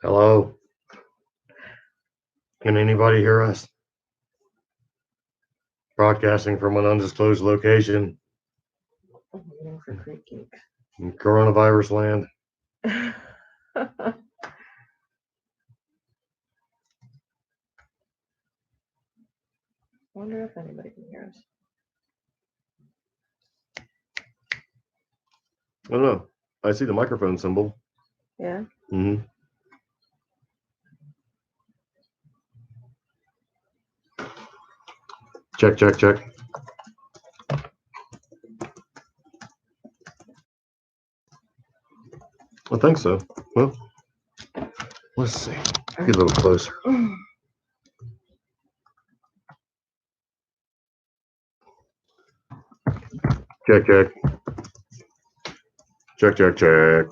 Hello? Can anybody hear us? Broadcasting from an undisclosed location I'm waiting for CreepGeeks. in coronavirus land. Wonder if anybody can hear us. I don't know. I see the microphone symbol. Yeah. Mm-hmm. Check, check, check. I think so. Well, let's see. Get a little closer. Check, check. Check, check, check.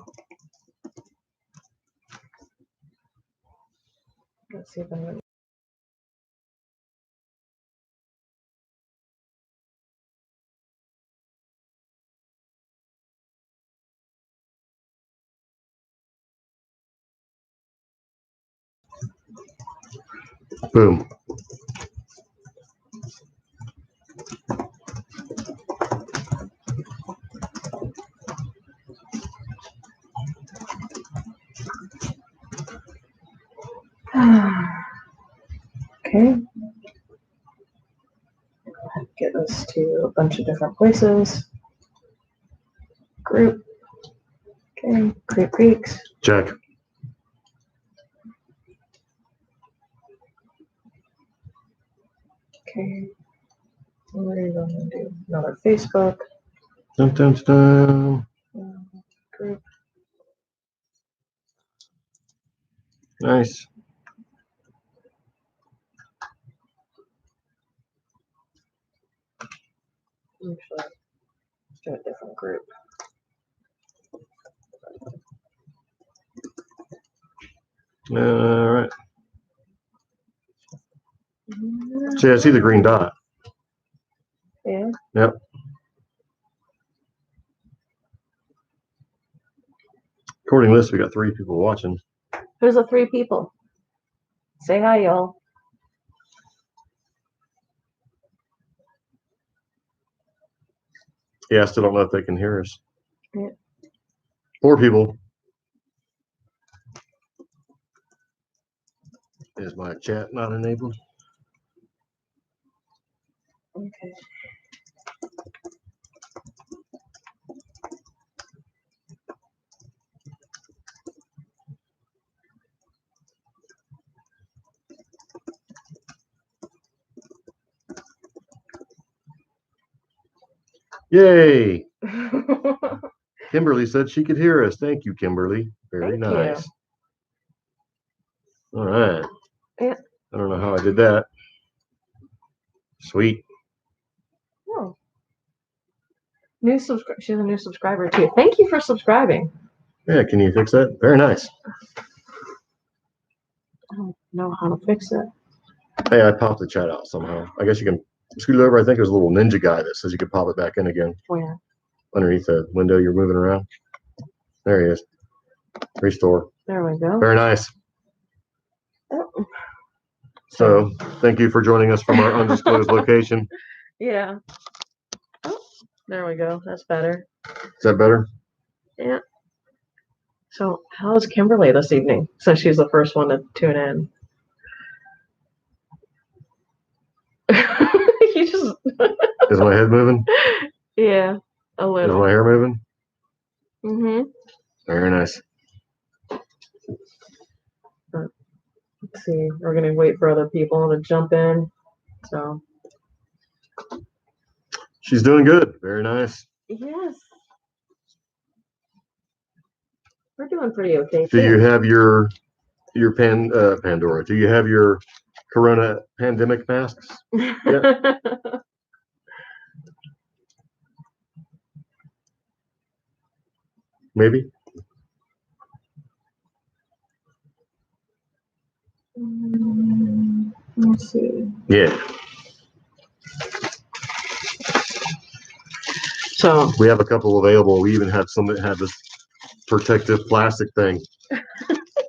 Let's see if I'm Boom. okay. Get us to a bunch of different places. Group. Okay. CreepGeeks. Check. Okay. What are you going to do? Another Facebook. Dun, dun, dun. Group. Nice. Actually, let's do a different group. All right. See, I see the green dot. Yeah. Yep. According to this, we got 3 people watching. Who's the 3 people? Say hi, y'all. Yeah, I still don't know if they can hear us. Yeah. 4 people. Is my chat not enabled? Okay. Yay! Kimberly said she could hear us. Thank you, Kimberly. Very Thank nice. All right. Yeah. I don't know how I did that. Sweet. Oh. She's a new subscriber too. Thank you for subscribing. Yeah, can you fix that? Very nice. I don't know how to fix it. Hey, I popped the chat out somehow. I guess you can scoot it over. I think there's a little ninja guy that says you can pop it back in again. Where? Underneath the window you're moving around. There he is. Restore. There we go. Very nice. Oh. So thank you for joining us from our undisclosed location. Yeah. Oh, there we go. That's better. Is that better? Yeah. So how's Kimberly this evening? Since she's the first one to tune in. You just Is my head moving? Yeah, a little. Is my hair moving? Mm-hmm. Very nice. Let's see. We're gonna wait for other people to jump in. So She's doing good. Very nice. yes. We're doing pretty okay. Do you have your Pandora? Do you have your Corona pandemic masks? Yeah. Maybe. Let's see. Yeah. So We have a couple available. We even have some that have this protective plastic thing.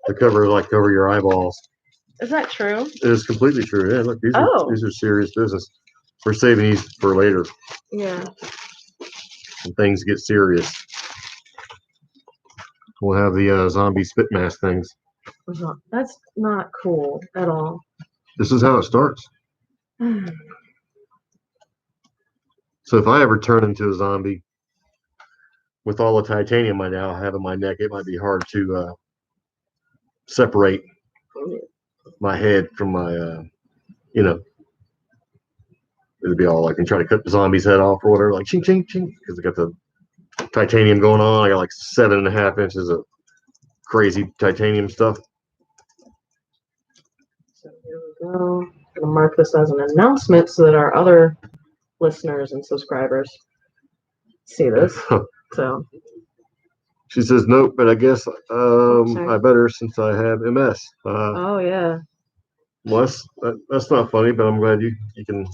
The cover like cover your eyeballs. Is that true? It is completely true. Yeah, look, Oh. these are serious business. We're saving these for later. Yeah. When things get serious. We'll have the zombie spit mask things. That's not cool at all. This is how it starts. So if I ever turn into a zombie, with all the titanium I now have in my neck, it might be hard to separate my head from my, it'd be all like, and try to cut the zombie's head off or whatever, like ching, ching, ching, because I got the titanium going on. I got like 7.5 inches of crazy titanium stuff. So here we go. I'm gonna mark this as an announcement so that our other listeners and subscribers see this. So she says nope, but I guess I better since I have MS. Oh yeah. Well, that's not funny, but I'm glad you can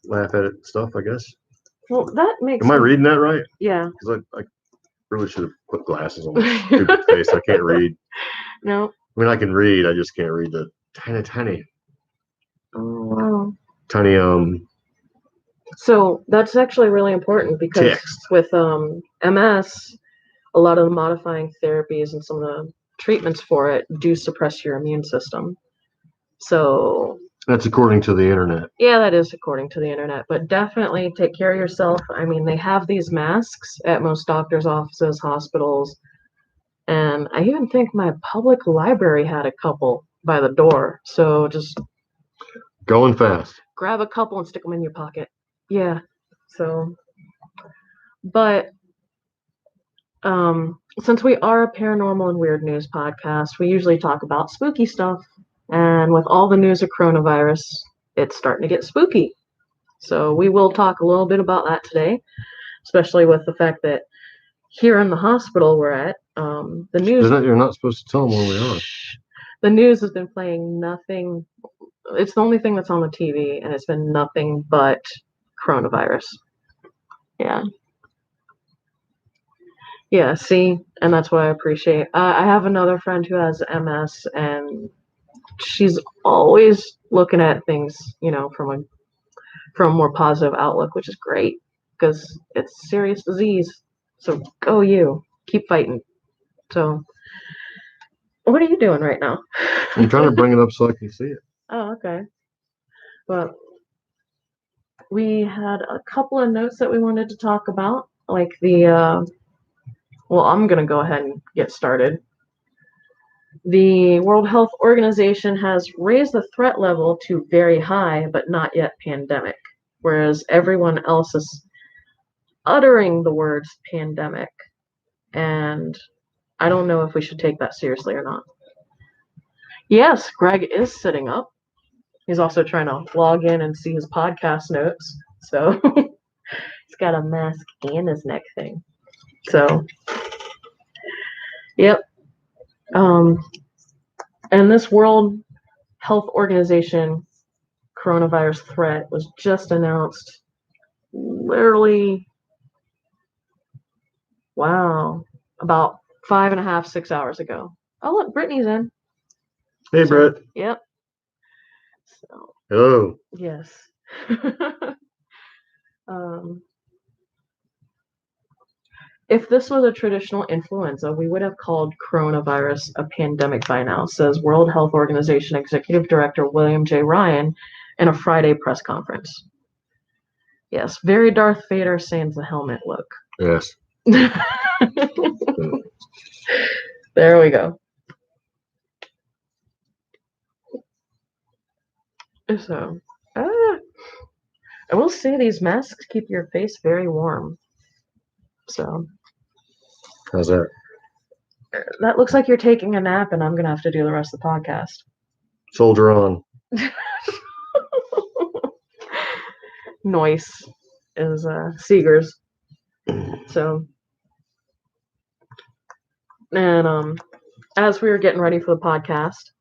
laugh at it and stuff, I guess. Well, that makes. Am I reading that right? Yeah. Because I really should have put glasses on my stupid face. I can't read. No. I mean, I can read. I just can't read the tiny. Oh wow. Tiny. So that's actually really important because text. With MS, a lot of the modifying therapies and some of the treatments for it do suppress your immune system. So that's according to the internet. Yeah, that is according to the internet, but definitely take care of yourself. I mean, they have these masks at most doctors' offices, hospitals, and I even think my public library had a couple by the door. So just going fast. Grab a couple and stick them in your pocket. Yeah. So, but since we are a paranormal and weird news podcast, we usually talk about spooky stuff. And with all the news of coronavirus, it's starting to get spooky. So we will talk a little bit about that today, especially with the fact that here in the hospital we're at, the news... You're not supposed to tell them where we are. The news has been playing nothing. It's the only thing that's on the TV, and it's been nothing but coronavirus. Yeah. Yeah, see, and that's what I appreciate. I have another friend who has MS, and she's always looking at things, from a more positive outlook, which is great because it's a serious disease. So go you, keep fighting. So, what are you doing right now? I'm trying to bring it up so I can see it. Oh, okay. Well, we had a couple of notes that we wanted to talk about, like well, I'm going to go ahead and get started. The World Health Organization has raised the threat level to very high, but not yet pandemic, whereas everyone else is uttering the words pandemic, and I don't know if we should take that seriously or not. Yes, Greg is sitting up. He's also trying to log in and see his podcast notes, so he's got a mask and his neck thing. So, yep. And this World Health Organization coronavirus threat was just announced literally, about 5.5, 6 hours ago. Oh, look, Brittany's in. Hey, Brett. Yep. So, hello. Yes. If this was a traditional influenza, we would have called coronavirus a pandemic by now, says World Health Organization Executive Director William J. Ryan in a Friday press conference. Yes, very Darth Vader sans the helmet look. Yes. There we go. So, I will say these masks keep your face very warm. So. How's that? That looks like you're taking a nap, and I'm going to have to do the rest of the podcast. Soldier on. Noise is Seegers. So, and as we were getting ready for the podcast,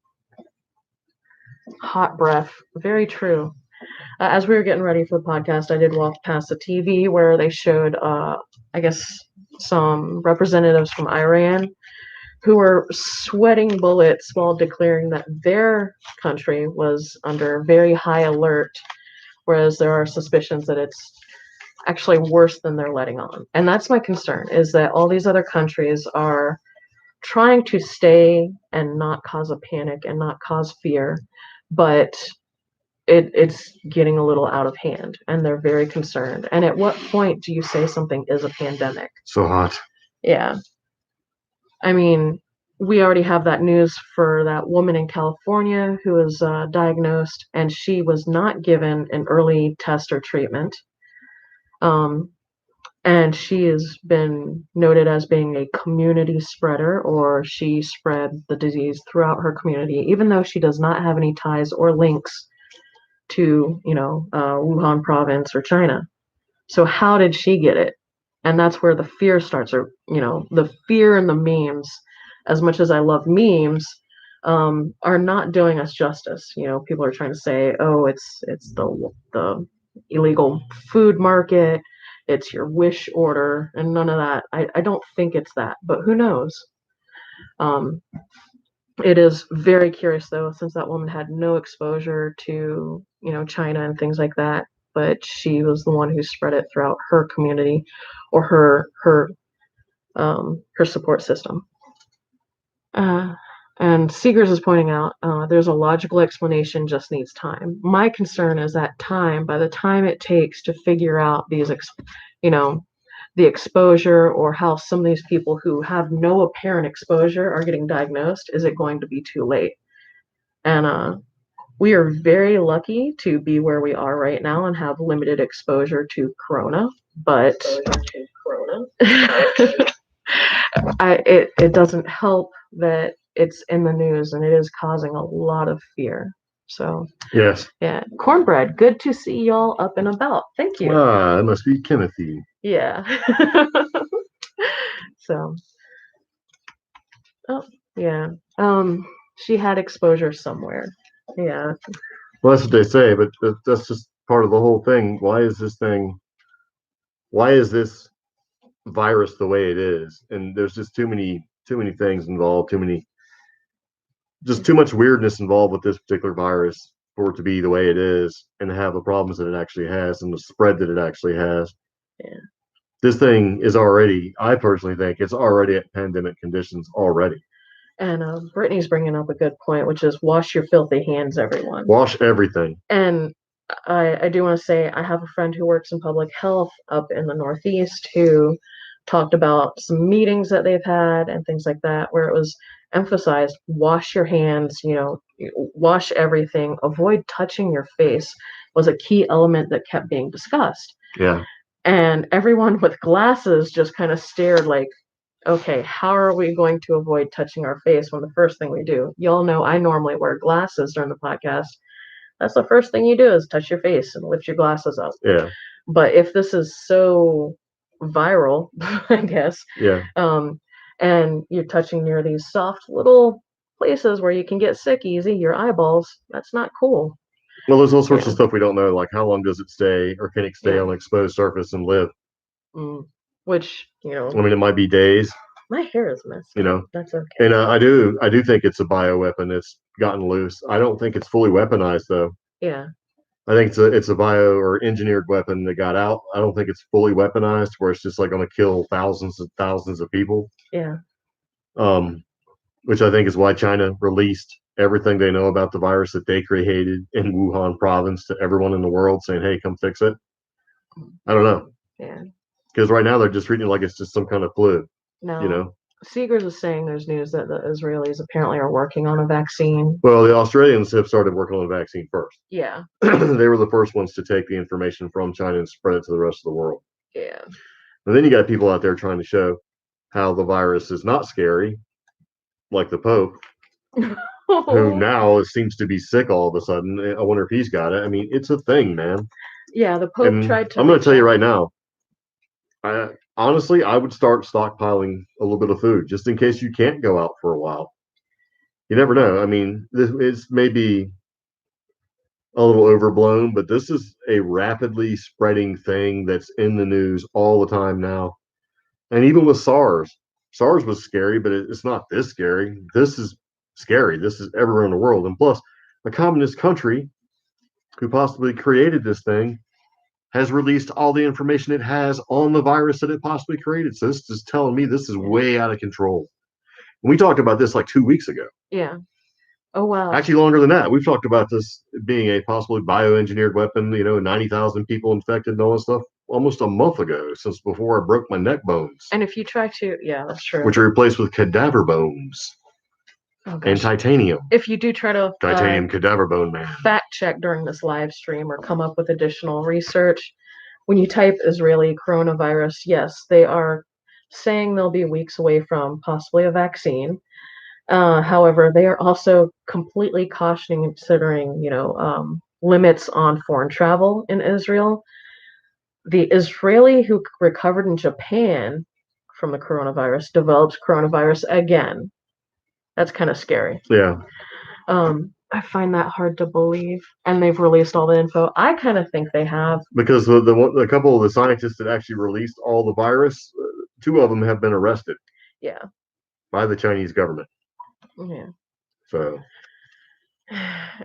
hot breath, very true. As we were getting ready for the podcast, I did walk past the TV where they showed, I guess, some representatives from Iran who were sweating bullets while declaring that their country was under very high alert, whereas there are suspicions that it's actually worse than they're letting on. And that's my concern, is that all these other countries are trying to stay and not cause a panic and not cause fear, but it's getting a little out of hand, and they're very concerned. And at what point do you say something is a pandemic? So hot. Yeah. I mean, we already have that news for that woman in California who was diagnosed, and she was not given an early test or treatment. And she has been noted as being a community spreader, or she spread the disease throughout her community, even though she does not have any ties or links to, Wuhan province or China. So how did she get it? And that's where the fear starts, or, the fear and the memes, as much as I love memes, are not doing us justice. People are trying to say, oh, it's the illegal food market, it's your wish order, and none of that. I don't think it's that, but who knows? It is very curious, though, since that woman had no exposure to, China and things like that, but she was the one who spread it throughout her community, or her support system. And Seegers is pointing out, there's a logical explanation, just needs time. My concern is that time, by the time it takes to figure out these, the exposure, or how some of these people who have no apparent exposure are getting diagnosed, is it going to be too late? And we are very lucky to be where we are right now and have limited exposure to corona, but it doesn't help that it's in the news and it is causing a lot of fear. So yes, yeah, cornbread, good to see y'all up and about. Thank you. It must be Timothy. Yeah. So, oh yeah, she had exposure somewhere. Yeah. Well, that's what they say, but that's just part of the whole thing. Why is this virus the way it is? And there's just too many things involved, just too much weirdness involved with this particular virus for it to be the way it is and have the problems that it actually has and the spread that it actually has. Yeah. This thing is already, I personally think it's already at pandemic conditions already. And Brittany's bringing up a good point, which is wash your filthy hands, everyone. Wash everything. And I do want to say, I have a friend who works in public health up in the Northeast who talked about some meetings that they've had and things like that, where it was emphasized, wash your hands, wash everything, avoid touching your face was a key element that kept being discussed. Yeah. And everyone with glasses just kind of stared like, okay, how are we going to avoid touching our face when the first thing we do? Y'all know I normally wear glasses during the podcast. That's the first thing you do is touch your face and lift your glasses up. Yeah. But if this is so viral, I guess, yeah, and you're touching near these soft little places where you can get sick easy, your eyeballs, that's not cool. Well, there's all sorts of stuff we don't know, like how long does it stay, or can it stay on an exposed surface and live? Which, I mean, it might be days. My hair is messed up. That's okay. And I do think it's a bioweapon that's gotten loose. I don't think it's fully weaponized, though. Yeah. I think it's a bio or engineered weapon that got out. I don't think it's fully weaponized, where it's just like going to kill thousands and thousands of people. Yeah. Which I think is why China released everything they know about the virus that they created in Wuhan province to everyone in the world, saying, "Hey, come fix it." I don't know. Yeah. Because right now they're just treating it like it's just some kind of flu. No. Seegers is saying there's news that the Israelis apparently are working on a vaccine. Well, the Australians have started working on the vaccine first. Yeah. They were the first ones to take the information from China and spread it to the rest of the world. Yeah. And then you got people out there trying to show how the virus is not scary, like the Pope, who now seems to be sick all of a sudden. I wonder if he's got it. I mean, it's a thing, man. Yeah, the Pope tried to. I'm going to tell you right now. Honestly, I would start stockpiling a little bit of food just in case you can't go out for a while. You never know. I mean, this may be a little overblown, but this is a rapidly spreading thing that's in the news all the time now. And even with SARS SARS was scary, but it's not this scary. This is scary. This is everywhere in the world. And plus, a communist country who possibly created this thing has released all the information it has on the virus that it possibly created. So this is telling me this is way out of control. And we talked about this like 2 weeks ago. Yeah. Oh, wow. Actually, longer than that. We've talked about this being a possibly bioengineered weapon, 90,000 people infected and all that stuff almost a month ago, since before I broke my neck bones. And if you try to, yeah, that's true. Which are replaced with cadaver bones. Oh, and titanium. If you do try to Titanium cadaver bone man. fact check during this live stream or come up with additional research, when you type Israeli coronavirus, yes, they are saying they'll be weeks away from possibly a vaccine. However, they are also completely cautioning and considering, limits on foreign travel in Israel. The Israeli who recovered in Japan from the coronavirus developed coronavirus again. That's kind of scary. Yeah. I find that hard to believe, and they've released all the info. I kind of think they have, because the couple of the scientists that actually released all the virus, two of them have been arrested. Yeah. By the Chinese government. Yeah. So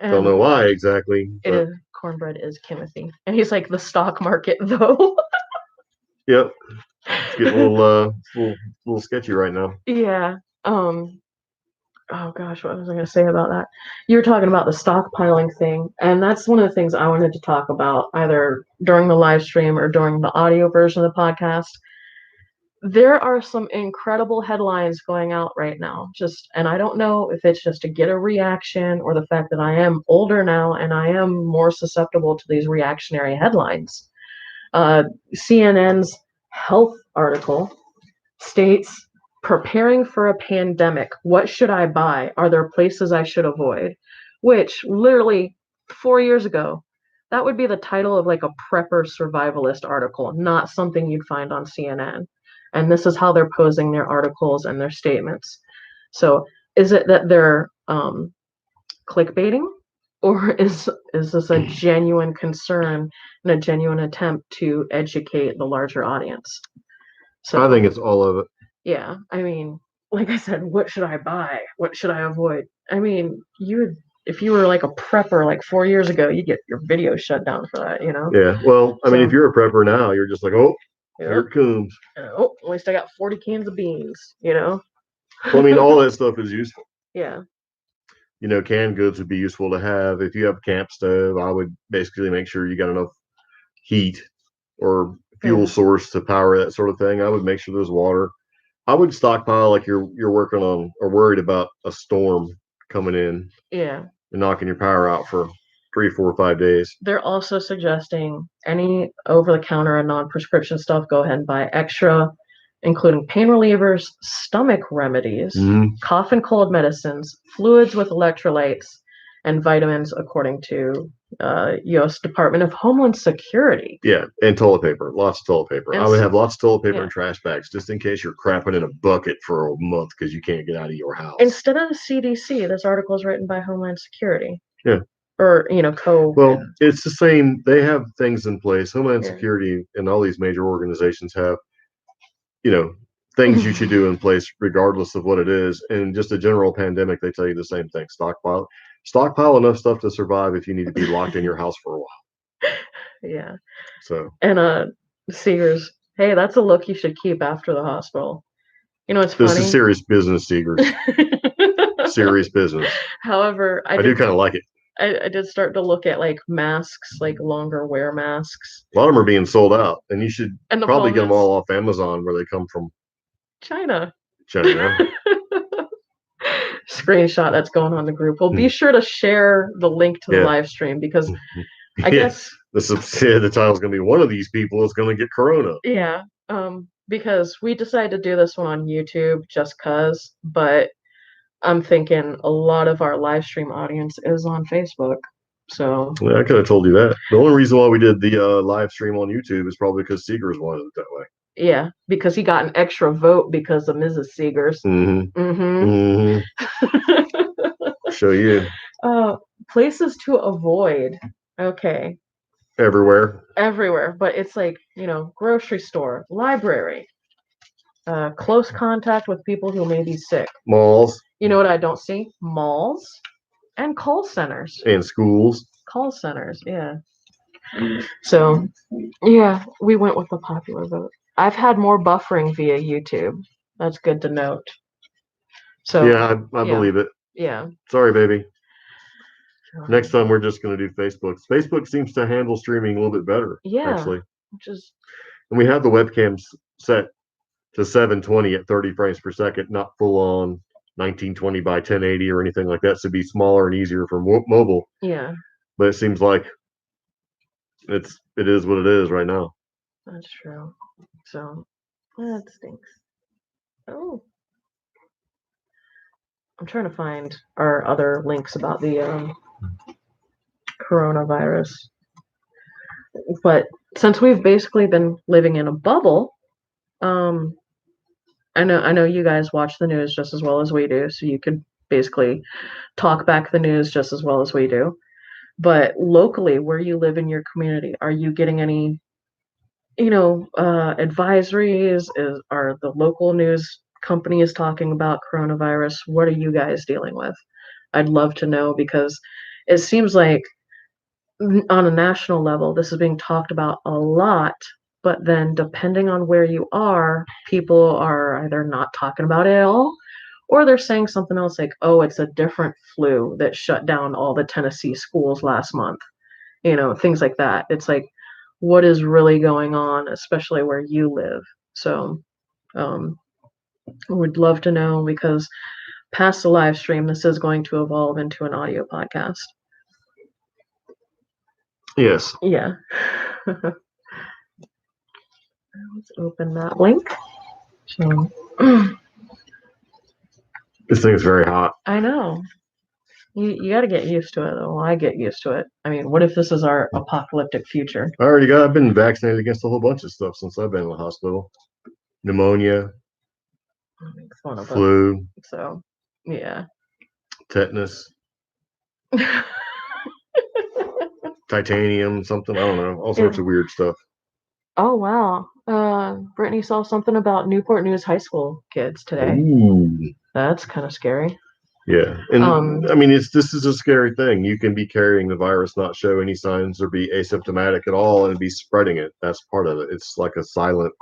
don't know why exactly. It is cornbread is Timothy, and he's like the stock market though. Yep. It's getting a little sketchy right now. Yeah. Oh gosh, what was I going to say about that? You were talking about the stockpiling thing, and that's one of the things I wanted to talk about either during the live stream or during the audio version of the podcast. There are some incredible headlines going out right now, and I don't know if it's just to get a reaction or the fact that I am older now and I am more susceptible to these reactionary headlines. CNN's health article states, preparing for a pandemic. What should I buy? Are there places I should avoid? Which literally 4 years ago, that would be the title of like a prepper survivalist article, not something you'd find on CNN. And this is how they're posing their articles and their statements. So is it that they're clickbaiting, or is this a genuine concern and a genuine attempt to educate the larger audience? So I think it's all of it. Yeah, I mean, like I said, what should I buy? What should I avoid? I mean, if you were like a prepper like 4 years ago, you'd get your video shut down for that, Yeah, well, I mean, if you're a prepper now, you're just like, oh, here it comes. Oh, at least I got 40 cans of beans, Well, I mean, all that stuff is useful. Yeah. Canned goods would be useful to have. If you have a camp stove, I would basically make sure you got enough heat or fuel source to power that sort of thing. I would make sure there's water. I would stockpile like you're working on or worried about a storm coming in. Yeah. And knocking your power out for 3, 4, 5 days. They're also suggesting any over-the-counter and non-prescription stuff, go ahead and buy extra, including pain relievers, stomach remedies, cough and cold medicines, fluids with electrolytes, and vitamins, according to U.S. Department of Homeland Security. Yeah, and toilet paper. Lots of toilet paper. I would have lots of toilet paper and trash bags, just in case you're crapping in a bucket for a month because you can't get out of your house. Instead of the CDC, this article is written by Homeland Security. Yeah. Or, Well, it's the same. They have things in place. Homeland Security and all these major organizations have, things you should do in place regardless of what it is. And just a general pandemic, they tell you the same thing. Stockpile enough stuff to survive if you need to be locked in your house for a while. Yeah. So. And Seegers, hey, that's a look you should keep after the hospital. It's funny. This is serious business, Seegers. Serious business. However, I do kind of like it. I did start to look at like masks, like longer wear masks. A lot of them are being sold out, and you should probably get them all off Amazon where they come from. China. Screenshot that's going on the group. Well, be sure to share the link to the live stream because I guess the title's going to be one of these people is going to get corona. Yeah. Because we decided to do this one on YouTube just cause, but I'm thinking a lot of our live stream audience is on Facebook. So yeah, I could have told you that. The only reason why we did the live stream on YouTube is probably because Seegers wanted it that way. Yeah, because he got an extra vote because of Mrs. Seegers. Show you. Places to avoid. Okay. Everywhere. But it's like, grocery store, library, close contact with people who may be sick. Malls You know what I don't see? Malls and call centers. and schools. Call centers, yeah. So, yeah, we went with the popular vote. I've had more buffering via YouTube. That's good to note. So Yeah, I believe it. Yeah. Sorry, baby. Next time we're just going to do Facebook. Facebook seems to handle streaming a little bit better, actually. Which is And we have the webcams set to 720 at 30 frames per second, not full on 1920 by 1080 or anything like that. So it'd be smaller and easier for mobile. Yeah, But it seems like it is what it is right now. that's true. So that stinks. Oh, I'm trying to find our other links about the coronavirus. But since we've basically been living in a bubble, I know you guys watch the news just as well as we do, so you could basically talk back the news just as well as we do. But locally, where you live in your community, are you getting any, advisories? Are the local news companies talking about coronavirus? What are you guys dealing with? I'd love to know because it seems like on a national level, this is being talked about a lot, but then depending on where you are, people are either not talking about it at all, or they're saying something else like, oh, it's a different flu that shut down all the Tennessee schools last month, things like that. It's like, what is really going on, especially where you live? So, I would love to know because past the live stream, this is going to evolve into an audio podcast. Yes. Yeah. Let's open that link. So, This thing's very hot. I know. You got to get used to it, though. I get used to it. I mean, what if this is our apocalyptic future? I've been vaccinated against a whole bunch of stuff since I've been in the hospital. Pneumonia, Makes fun of us. flu, So, yeah. tetanus, titanium, something, I don't know, all sorts of weird stuff. Oh, wow. Brittany saw something about Newport News High School kids today. Ooh. That's kind of scary. Yeah. And I mean, this is a scary thing. You can be carrying the virus, not show any signs or be asymptomatic at all and be spreading it. That's part of it. It's like a silent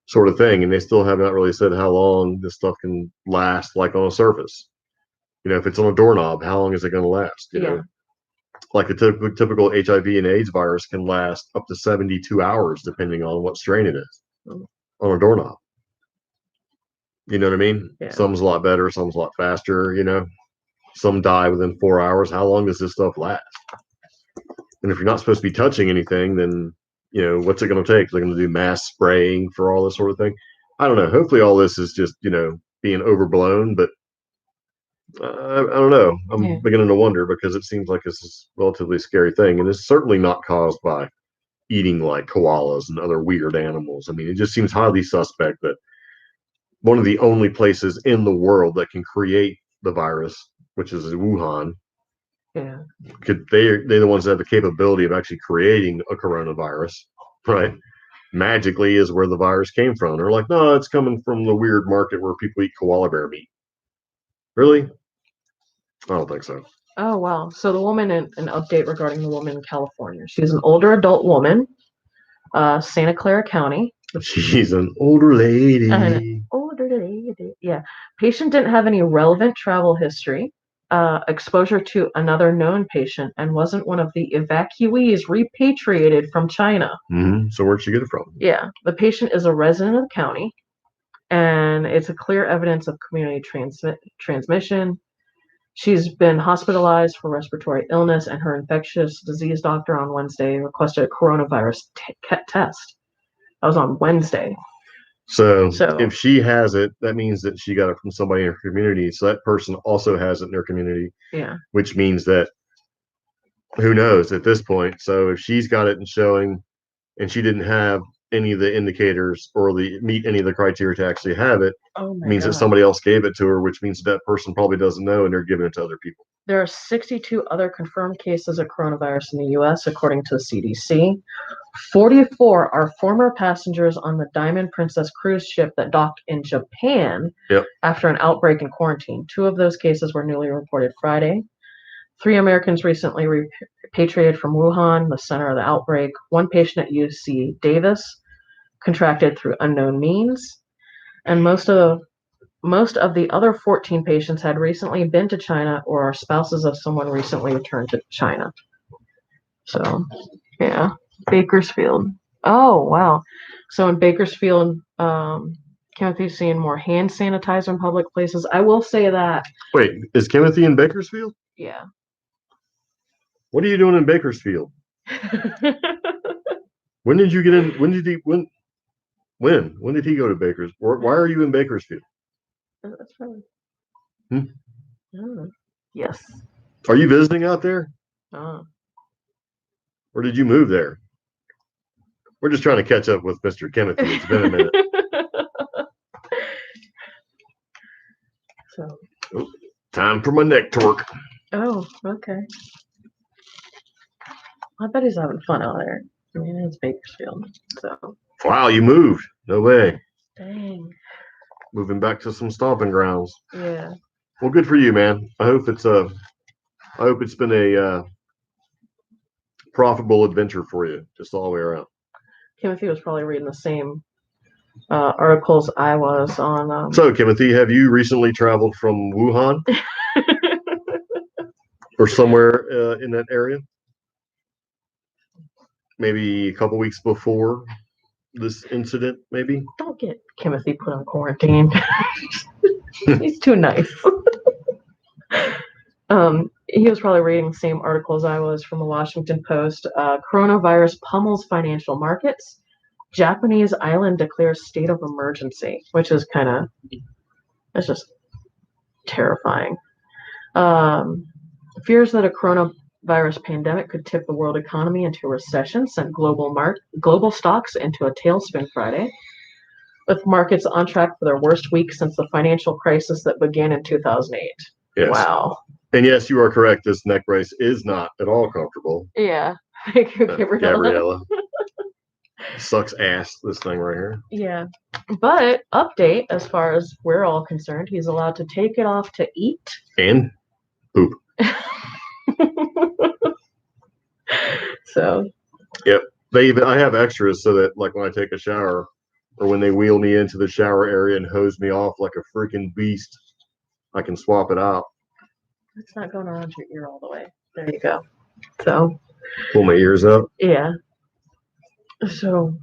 sort of thing. And they still have not really said how long this stuff can last, like on a surface. If it's on a doorknob, how long is it going to last? You know, like a typical HIV and AIDS virus can last up to 72 hours, depending on what strain it is on a doorknob. You know what I mean? Yeah. Some's a lot better, some's a lot faster, Some die within 4 hours. How long does this stuff last? And if you're not supposed to be touching anything, then, what's it going to take? They're going to do mass spraying for all this sort of thing. I don't know. Hopefully all this is just, being overblown, but I don't know. I'm beginning to wonder because it seems like this is a relatively scary thing. And it's certainly not caused by eating like koalas and other weird animals. I mean, it just seems highly suspect that one of the only places in the world that can create the virus, which is Wuhan, they're the ones that have the capability of actually creating a coronavirus, right? Magically is where the virus came from. They're like, no, it's coming from the weird market where people eat koala bear meat. Really? I don't think so. Oh, wow. So the woman, an update regarding the woman in California. She's an older adult woman, Santa Clara County. She's an older lady. Older lady. Yeah. Patient didn't have any relevant travel history, exposure to another known patient, and wasn't one of the evacuees repatriated from China. Mm-hmm. So where'd she get it from? Yeah. The patient is a resident of the county, and it's a clear evidence of community transmission. She's been hospitalized for respiratory illness, and her infectious disease doctor on Wednesday requested a coronavirus test. That was on Wednesday. So if she has it, that means that she got it from somebody in her community. So that person also has it in their community. Yeah. Which means that who knows at this point. So if she's got it and showing, and she didn't have any of the indicators or meet any of the criteria to actually have it, means that somebody else gave it to her, which means that person probably doesn't know and they're giving it to other people. There are 62 other confirmed cases of coronavirus in the U.S., according to the CDC. 44 are former passengers on the Diamond Princess cruise ship that docked in Japan after an outbreak in quarantine. 2 of those cases were newly reported Friday. 3 Americans recently repatriated from Wuhan, the center of the outbreak. 1 patient at UC Davis contracted through unknown means. And most of the other 14 patients had recently been to China or are spouses of someone recently returned to China. So, yeah. Bakersfield. Oh, wow. So in Bakersfield, Timothy's seeing more hand sanitizer in public places. I will say that. Wait, is Timothy in Bakersfield? Yeah. What are you doing in Bakersfield? When did you get in? When did he go to Bakersfield? Why are you in Bakersfield? That's right. Hmm? Yes. Are you visiting out there? Oh. Or did you move there? We're just trying to catch up with Mr. Timothy. It's been a minute. So. Oh, time for my neck to work. Oh, okay. I bet he's having fun out there. I mean, it's Bakersfield. So. Wow, you moved. No way. Dang. Moving back to some stomping grounds. Yeah. Well, good for you, man. I hope it's been a profitable adventure for you, just all the way around. Timothy was probably reading the same articles I was on. So, Timothy, have you recently traveled from Wuhan or somewhere in that area? Maybe a couple weeks before this incident, maybe? Don't get Timothy put on quarantine. He's too nice. He was probably reading the same articles I was from the Washington Post. Coronavirus pummels financial markets. Japanese island declares state of emergency, which is it's just terrifying. Fears that a coronavirus pandemic could tip the world economy into a recession sent global stocks into a tailspin Friday, with markets on track for their worst week since the financial crisis that began in 2008. Yes. Wow. And yes, you are correct. This neck brace is not at all comfortable. Yeah. Thank you, Gabriella. Sucks ass, this thing right here. Yeah. But update, as far as we're all concerned, he's allowed to take it off to eat. And poop. So. Yep. I have extras so that, like, when I take a shower or when they wheel me into the shower area and hose me off like a freaking beast, I can swap it out. It's not going around your ear all the way. There you go. So. Pull my ears up. Yeah. So.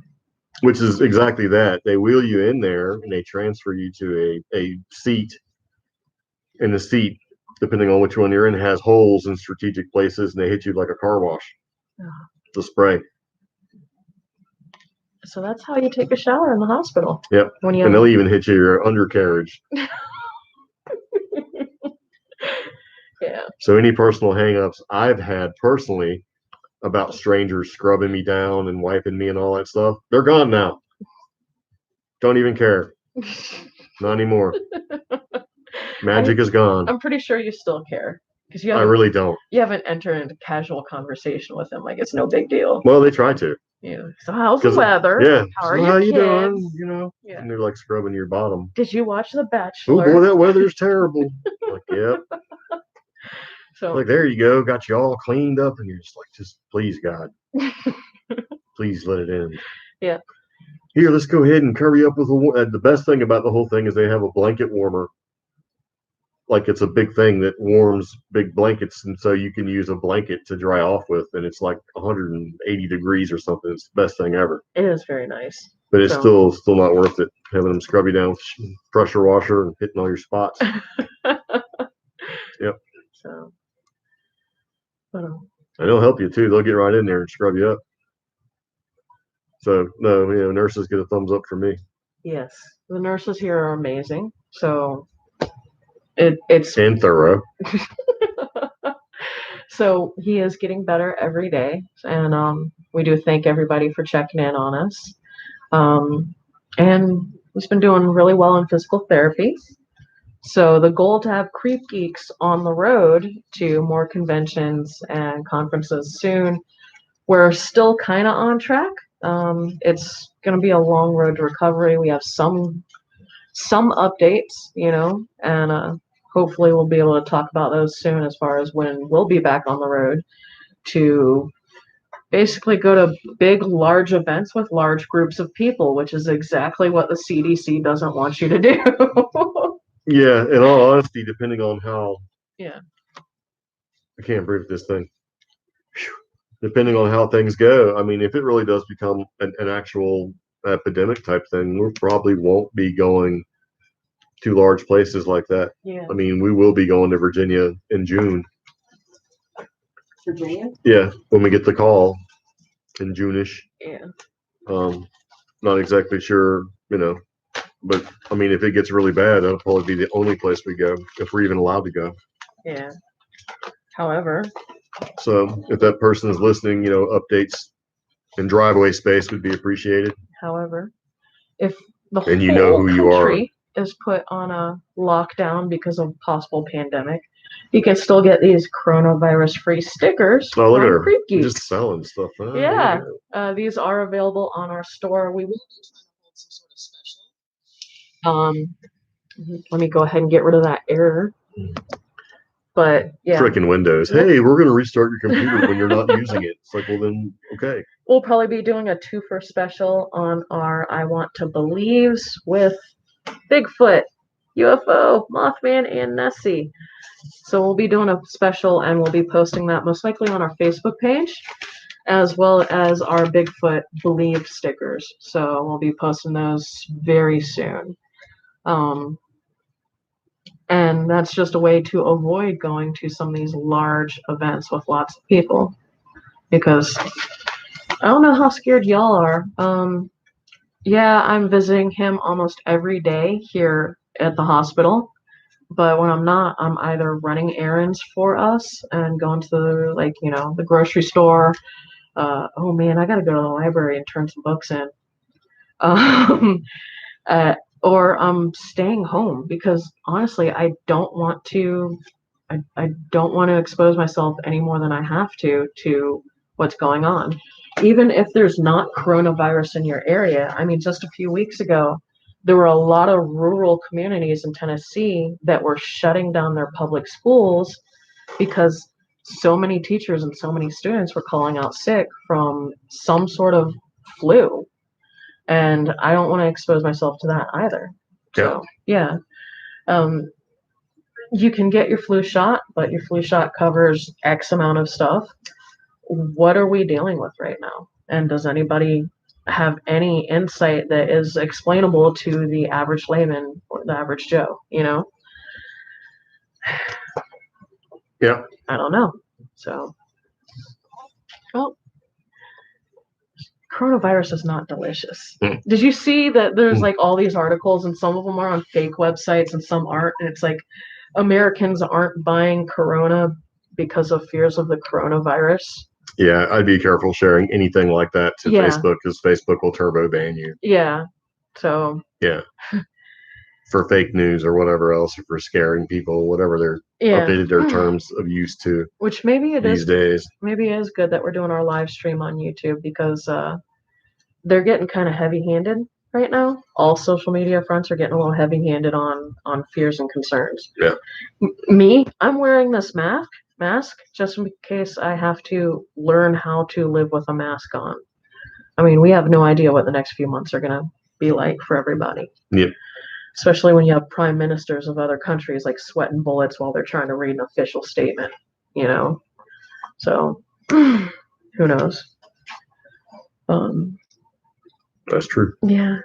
Which is exactly that. They wheel you in there and they transfer you to a seat. And the seat, depending on which one you're in, has holes in strategic places, and they hit you like a car wash. The spray. So that's how you take a shower in the hospital. Yep. And they'll even hit you your undercarriage. Yeah. So any personal hangups I've had personally about strangers scrubbing me down and wiping me and all that stuff, they're gone now. Don't even care. Not anymore. Magic is gone. I'm pretty sure you still care. I really don't. You haven't entered into casual conversation with them like it's no big deal. Well, they try to. Yeah. So how's the weather? Yeah. How you doing? You know. Yeah. And they're like scrubbing your bottom. Did you watch The Bachelor? Oh boy, that weather's terrible. Like, yep. So like, there you go, got you all cleaned up, and you're just like, just please God, please let it end. Yeah. Here, let's go ahead and curry up with the best thing about the whole thing is they have a blanket warmer. Like, it's a big thing that warms big blankets, and so you can use a blanket to dry off with, and it's like 180 degrees or something. It's the best thing ever. It is very nice. But it's still not worth it, having them scrub you down with pressure washer and hitting all your spots. Yep. So. And they'll help you, too. They'll get right in there and scrub you up. So, no, nurses get a thumbs up for me. Yes. The nurses here are amazing. So, it's... And thorough. So, he is getting better every day. And we do thank everybody for checking in on us. And he's been doing really well in physical therapy. So the goal to have CreepGeeks on the road to more conventions and conferences soon. We're still kind of on track. It's going to be a long road to recovery. We have some updates, and hopefully we'll be able to talk about those soon as far as when we'll be back on the road to basically go to big, large events with large groups of people, which is exactly what the CDC doesn't want you to do. Yeah, in all honesty, depending on how Yeah. I can't breathe this thing. Phew. Depending on how things go, I mean, if it really does become an actual epidemic type thing, we probably won't be going to large places like that. Yeah. I mean, we will be going to Virginia in June. Virginia? Yeah, when we get the call in June-ish. Yeah. Not exactly sure, but I mean, if it gets really bad, that'll probably be the only place we go if we're even allowed to go. Yeah. However, So if that person is listening, updates in driveway space would be appreciated. if the And you whole know who you are. country is put on a lockdown because of possible pandemic, you can still get these coronavirus-free stickers Oh, look at from her. CreepGeeks. Just selling stuff. Oh, Yeah, these are available on our store. We will be trying to hold some sort of special. Let me go ahead and get rid of that error. But yeah, Frickin' Windows. Hey, we're gonna restart your computer when you're not using it. It's like, well then, okay. we'll probably be doing a 2-for special on our I Want to Believes with Bigfoot, UFO, Mothman, and Nessie. So we'll be doing a special, and we'll be posting that most likely on our Facebook page, as well as our Bigfoot Believe stickers. So we'll be posting those very soon. And that's just a way to avoid going to some of these large events with lots of people. Because I don't know how scared y'all are. Yeah, I'm visiting him almost every day here at the hospital. But when I'm not, I'm either running errands for us and going to the grocery store. Oh man, I gotta go to the library and turn some books in. Um, or I'm staying home because honestly, I don't want to. I don't want to expose myself any more than I have to what's going on. Even if there's not coronavirus in your area, I mean, just a few weeks ago, there were a lot of rural communities in Tennessee that were shutting down their public schools because so many teachers and so many students were calling out sick from some sort of flu. And I don't want to expose myself to that either. So, yeah. Um, you can get your flu shot, but your flu shot covers X amount of stuff. What are we dealing with right now? And does anybody have any insight that is explainable to the average layman or the average Joe? Yeah. I don't know. So, well, coronavirus is not delicious. Did you see that there's like all these articles and some of them are on fake websites and some aren't? And it's like Americans aren't buying Corona because of fears of the coronavirus. Yeah, I'd be careful sharing anything like that to Facebook because Facebook will turbo ban you. Yeah. So. Yeah. For fake news or whatever else, or for scaring people, whatever they're updated their terms of use to. Which maybe it these is days. Maybe it is good that we're doing our live stream on YouTube because they're getting kind of heavy-handed right now. All social media fronts are getting a little heavy-handed on fears and concerns. Yeah. Me, I'm wearing this mask just in case I have to learn how to live with a mask on. I mean, we have no idea what the next few months are going to be like for everybody. Yep. Especially when you have prime ministers of other countries like sweating bullets while they're trying to read an official statement, So, who knows? That's true. Yeah.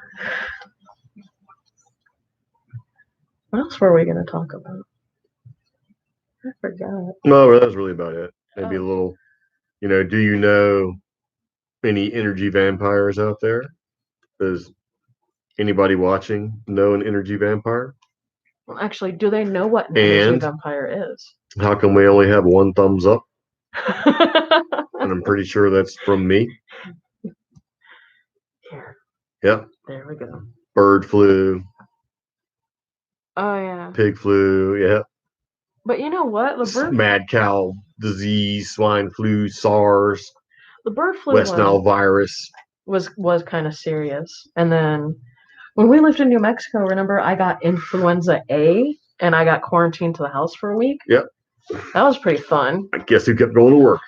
What else were we going to talk about? I forgot. No, that's really about it. Maybe a little, do you know any energy vampires out there? Does anybody watching know an energy vampire? Well, actually, do they know what an energy vampire is? How come we only have one thumbs up? And I'm pretty sure that's from me. Here. Yeah. There we go. Bird flu. Oh yeah. Pig flu, yeah. But you know what? Mad cow disease, swine flu, SARS, The bird flu West one Nile virus. was kind of serious. And then when we lived in New Mexico, remember I got influenza A and I got quarantined to the house for a week. Yep. That was pretty fun. I guess who kept going to work?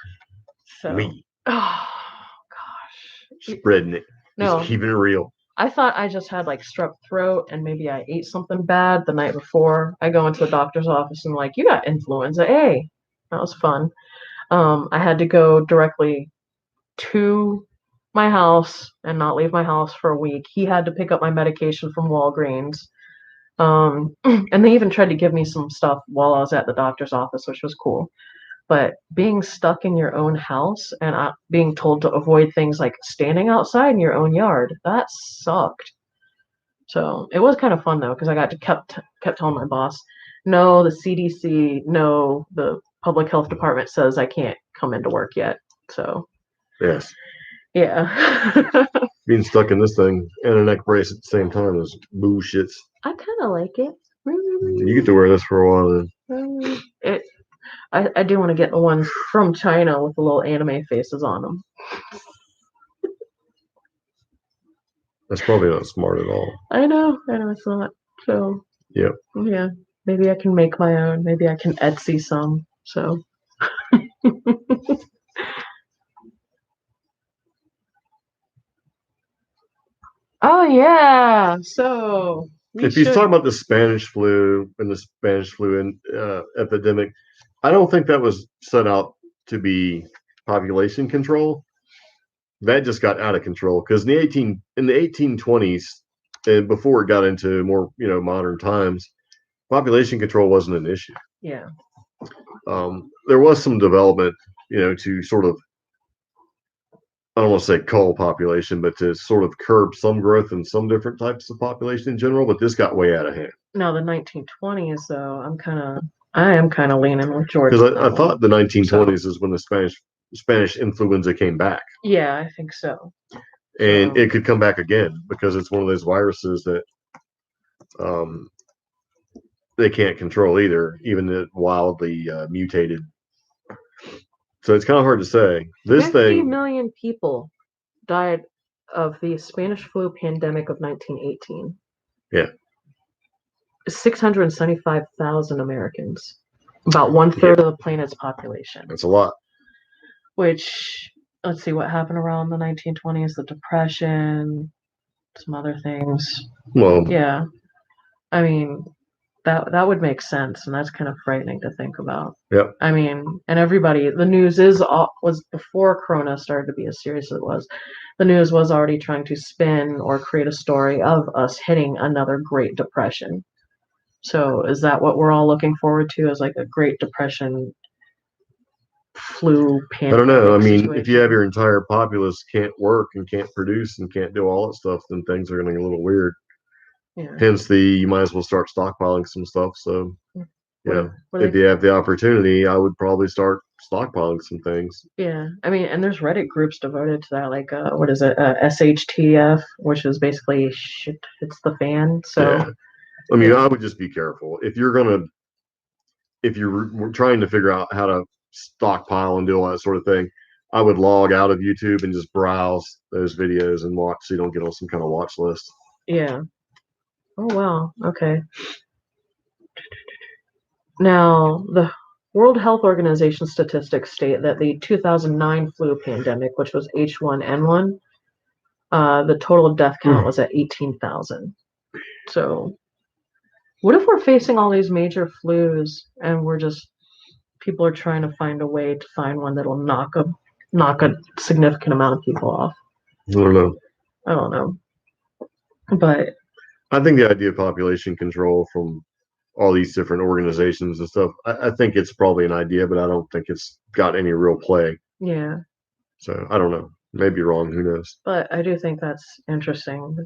So, Me. oh gosh. Spreading it. No, Just keeping it real. I thought I just had like strep throat and maybe I ate something bad the night before. I go into the doctor's office and like, you got influenza A. That was fun. I had to go directly to my house and not leave my house for a week. He had to pick up my medication from Walgreens. And they even tried to give me some stuff while I was at the doctor's office, which was cool. But being stuck in your own house and being told to avoid things like standing outside in your own yard, that sucked. So it was kind of fun though, because I got to kept telling my boss, no, the CDC, no, the public health department says I can't come into work yet. So Yes. yeah. Being stuck in this thing and a neck brace at the same time is bullshit. I kind of like it. You get to wear this for a while then. I do want to get the ones from China with the little anime faces on them. That's probably not smart at all. I know it's not. So Yep. yeah, maybe I can make my own. Maybe I can Etsy some. So. Oh yeah. So if he's talking about the Spanish flu and the Spanish flu epidemic, I don't think that was set out to be population control. That just got out of control because in the 1820s and before it got into more modern times, population control wasn't an issue. Yeah. There was some development, to sort of, I don't want to say cull population, but to sort of curb some growth in some different types of population in general. But this got way out of hand. Now the 1920s, though, I am kind of leaning with Jordan. Because I thought the 1920s is when the Spanish influenza came back. Yeah, I think so. And it could come back again because it's one of those viruses that they can't control either, even if wildly mutated. So it's kind of hard to say. 50 million people died of the Spanish flu pandemic of 1918. Yeah. 675,000 Americans. About 1/3 of the planet's population. That's a lot. Which, let's see, what happened around the 1920s? The Depression, some other things. Well, yeah. I mean, that would make sense, and that's kind of frightening to think about. Yep. I mean, and everybody, the news was before Corona started to be as serious as it was. The news was already trying to spin or create a story of us hitting another Great Depression. So is that what we're all looking forward to, as like a Great Depression flu pandemic? I don't know. I mean, situation? if you have your entire populace can't work and can't produce and can't do all that stuff, then things are going to get a little weird. Yeah. Hence you might as well start stockpiling some stuff. So, if you have the opportunity, I would probably start stockpiling some things. Yeah. I mean, and there's Reddit groups devoted to that, like, what is it? SHTF, which is basically shit hits the fan. So, yeah. I mean, I would just be careful. If you're trying to figure out how to stockpile and do all that sort of thing, I would log out of YouTube and just browse those videos and watch so you don't get on some kind of watch list. Yeah. Oh, wow. Okay. Now, the World Health Organization statistics state that the 2009 flu pandemic, which was H1N1, the total death count was at 18,000. So, what if we're facing all these major flus and people are trying to find a way to find one that'll knock a significant amount of people off? I don't know. But I think the idea of population control from all these different organizations and stuff, I think it's probably an idea, but I don't think it's got any real play. Yeah. So I don't know. Maybe wrong. Who knows? But I do think that's interesting.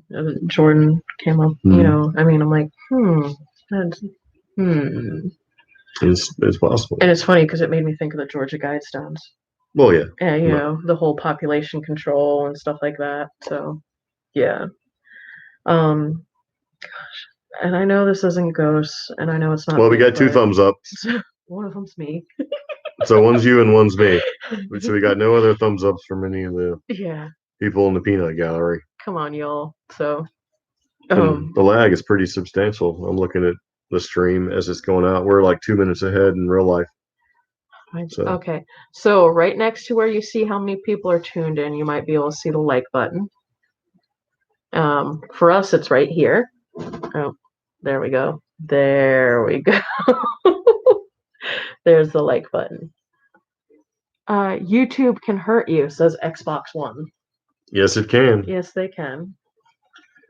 Jordan came up, I mean, I'm like, It's possible. And it's funny because it made me think of the Georgia Guidestones. Well, yeah. And, the whole population control and stuff like that. So, yeah. Gosh. And I know this isn't ghosts, and I know it's not. Well, we got 2 Bigfoot. thumbs up. One of them's me. So one's you and one's me. So we got no other thumbs ups from any of the Yeah. people in the peanut gallery. Come on, y'all. So, And the lag is pretty substantial. I'm looking at the stream as it's going out. We're like 2 minutes ahead in real life. So. Okay. So right next to where you see how many people are tuned in, you might be able to see the like button. For us, it's right here. Oh, there we go. There we go. There's the like button. YouTube can hurt you, says Xbox One. Yes, it can. Yes, they can.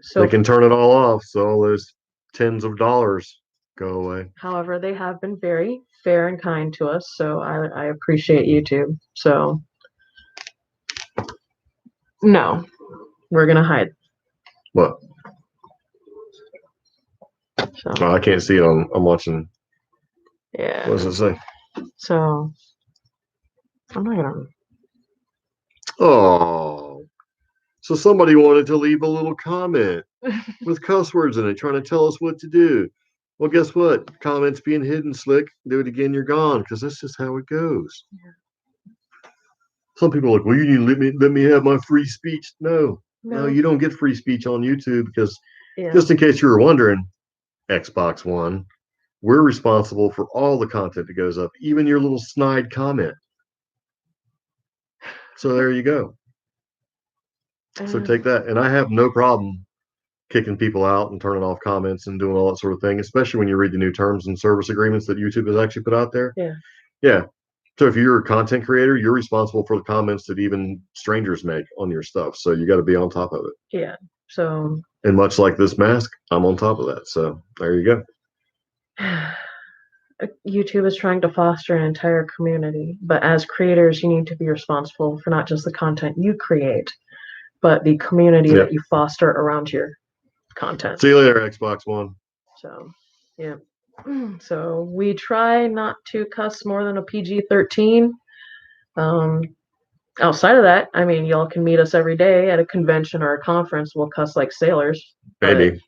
So they can turn it all off, so all those tens of dollars go away. However, they have been very fair and kind to us, so I appreciate YouTube. So no, we're gonna hide. What? So Oh, I can't see it I'm watching. yeah. What does it say? So I'm not gonna. Oh, so somebody wanted to leave a little comment with cuss words in it, trying to tell us what to do. Well, guess what? Comments being hidden, slick. Do it again, you're gone, because that's just how it goes. Yeah. Some people are like, well, you need to let me have my free speech. No, you don't get free speech on YouTube because just in case you were wondering, Xbox One, we're responsible for all the content that goes up, even your little snide comment. So there you go. So take that. And I have no problem kicking people out and turning off comments and doing all that sort of thing, especially when you read the new terms and service agreements that YouTube has actually put out there. Yeah. Yeah. So if you're a content creator, you're responsible for the comments that even strangers make on your stuff. So you got to be on top of it. Yeah. So. And much like this mask, I'm on top of that. So there you go. YouTube is trying to foster an entire community, but as creators, you need to be responsible for not just the content you create, but the community that you foster around your content. See you later, Xbox One. So, yeah. So we try not to cuss more than a PG-13. Outside of that, I mean, y'all can meet us every day at a convention or a conference. We'll cuss like sailors. Maybe.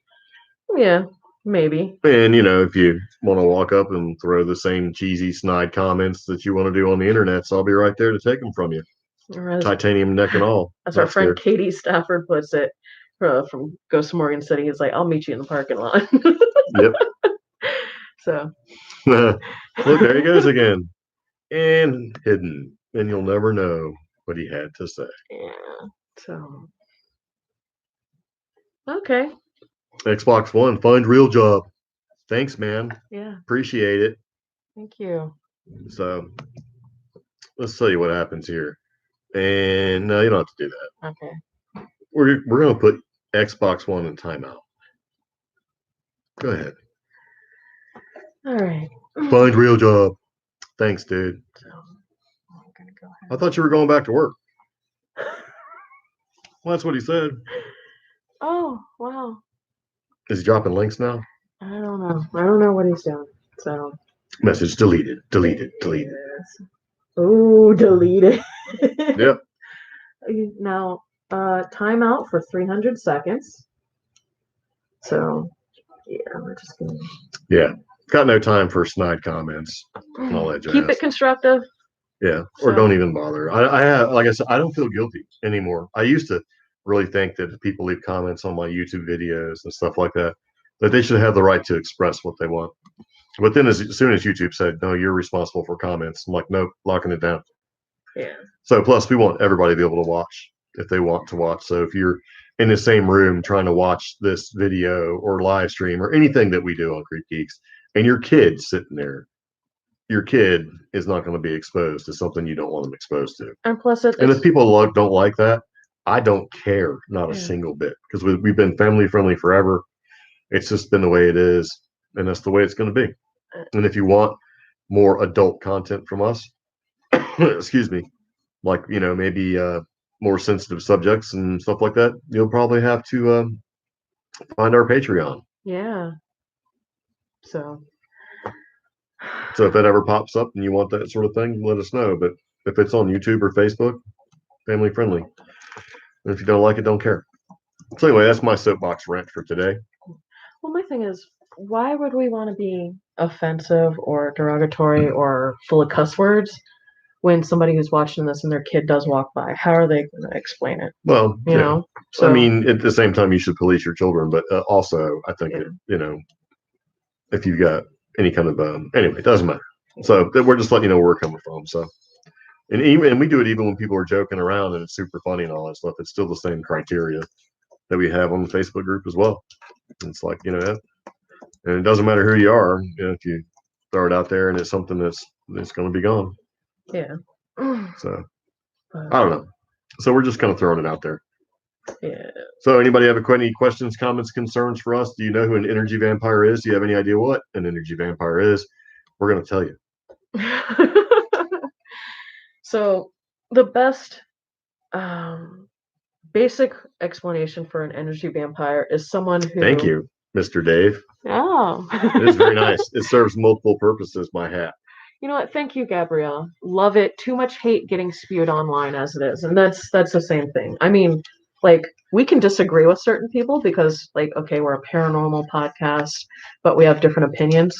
Yeah, maybe. And, if you want to walk up and throw the same cheesy, snide comments that you want to do on the internet, so I'll be right there to take them from you. Titanium neck and all. As our friend Katie Stafford puts it, from Ghost of Morgan City, he's like, I'll meet you in the parking lot. Yep. So. Look, there he goes again. And hidden. And you'll never know what he had to say. Yeah. So. Okay. Xbox One, find real job. Thanks, man. Yeah. Appreciate it. Thank you. So let's tell you what happens here. And no, you don't have to do that. Okay. We're gonna put Xbox One in timeout. Go ahead. All right. Find real job. Thanks, dude. So I'm gonna go ahead. I thought you were going back to work. Well, that's what he said. Oh, wow. Is he dropping links now? I don't know. I don't know what he's doing. So. Message deleted. Deleted. Deleted. Oh, deleted. Yep. Now, timeout for 300 seconds. So, yeah, we're just gonna. Yeah. Got no time for snide comments and all that jazz. Keep it constructive. Yeah. Or don't even bother. I have, like I said, I don't feel guilty anymore. I used to really think that if people leave comments on my YouTube videos and stuff like that, that they should have the right to express what they want. But then as soon as YouTube said, no, you're responsible for comments, I'm like, nope, locking it down. Yeah. So plus we want everybody to be able to watch if they want to watch. So if you're in the same room trying to watch this video or live stream or anything that we do on CreepGeeks and your kid's sitting there, your kid is not going to be exposed to something you don't want them exposed to. And plus, and if people don't like that, I don't care, not a single bit, because we've been family friendly forever. It's just been the way it is, and that's the way it's going to be. And if you want more adult content from us, excuse me, like, maybe more sensitive subjects and stuff like that, you'll probably have to find our Patreon. Yeah. So if that ever pops up and you want that sort of thing, let us know. But if it's on YouTube or Facebook, family friendly. And if you don't like it, don't care. So anyway, that's my soapbox rant for today. Well, my thing is, why would we want to be offensive or derogatory or full of cuss words when somebody who's watching this and their kid does walk by? How are they going to explain it? Well, You yeah. know? I mean, at the same time, you should police your children, but also, I think, Yeah. if you've got any kind of, anyway, it doesn't matter. So we're just letting you know where we're coming from. So, and we do it even when people are joking around and it's super funny and all that stuff. It's still the same criteria that we have on the Facebook group as well. It's like, and it doesn't matter who you are, if you throw it out there and it's something that's going to be gone. Yeah. So I don't know. So we're just kind of throwing it out there. Yeah. So anybody have any questions, comments, concerns for us? Do you know who an energy vampire is? Do you have any idea what an energy vampire is? We're going to tell you. So the best basic explanation for an energy vampire is someone who... Thank you, Mr. Dave. Oh. It is very nice. It serves multiple purposes, my hat. You know what? Thank you, Gabrielle. Love it. Too much hate getting spewed online as it is. And that's the same thing. I mean, like, we can disagree with certain people because, like, okay, we're a paranormal podcast, but we have different opinions.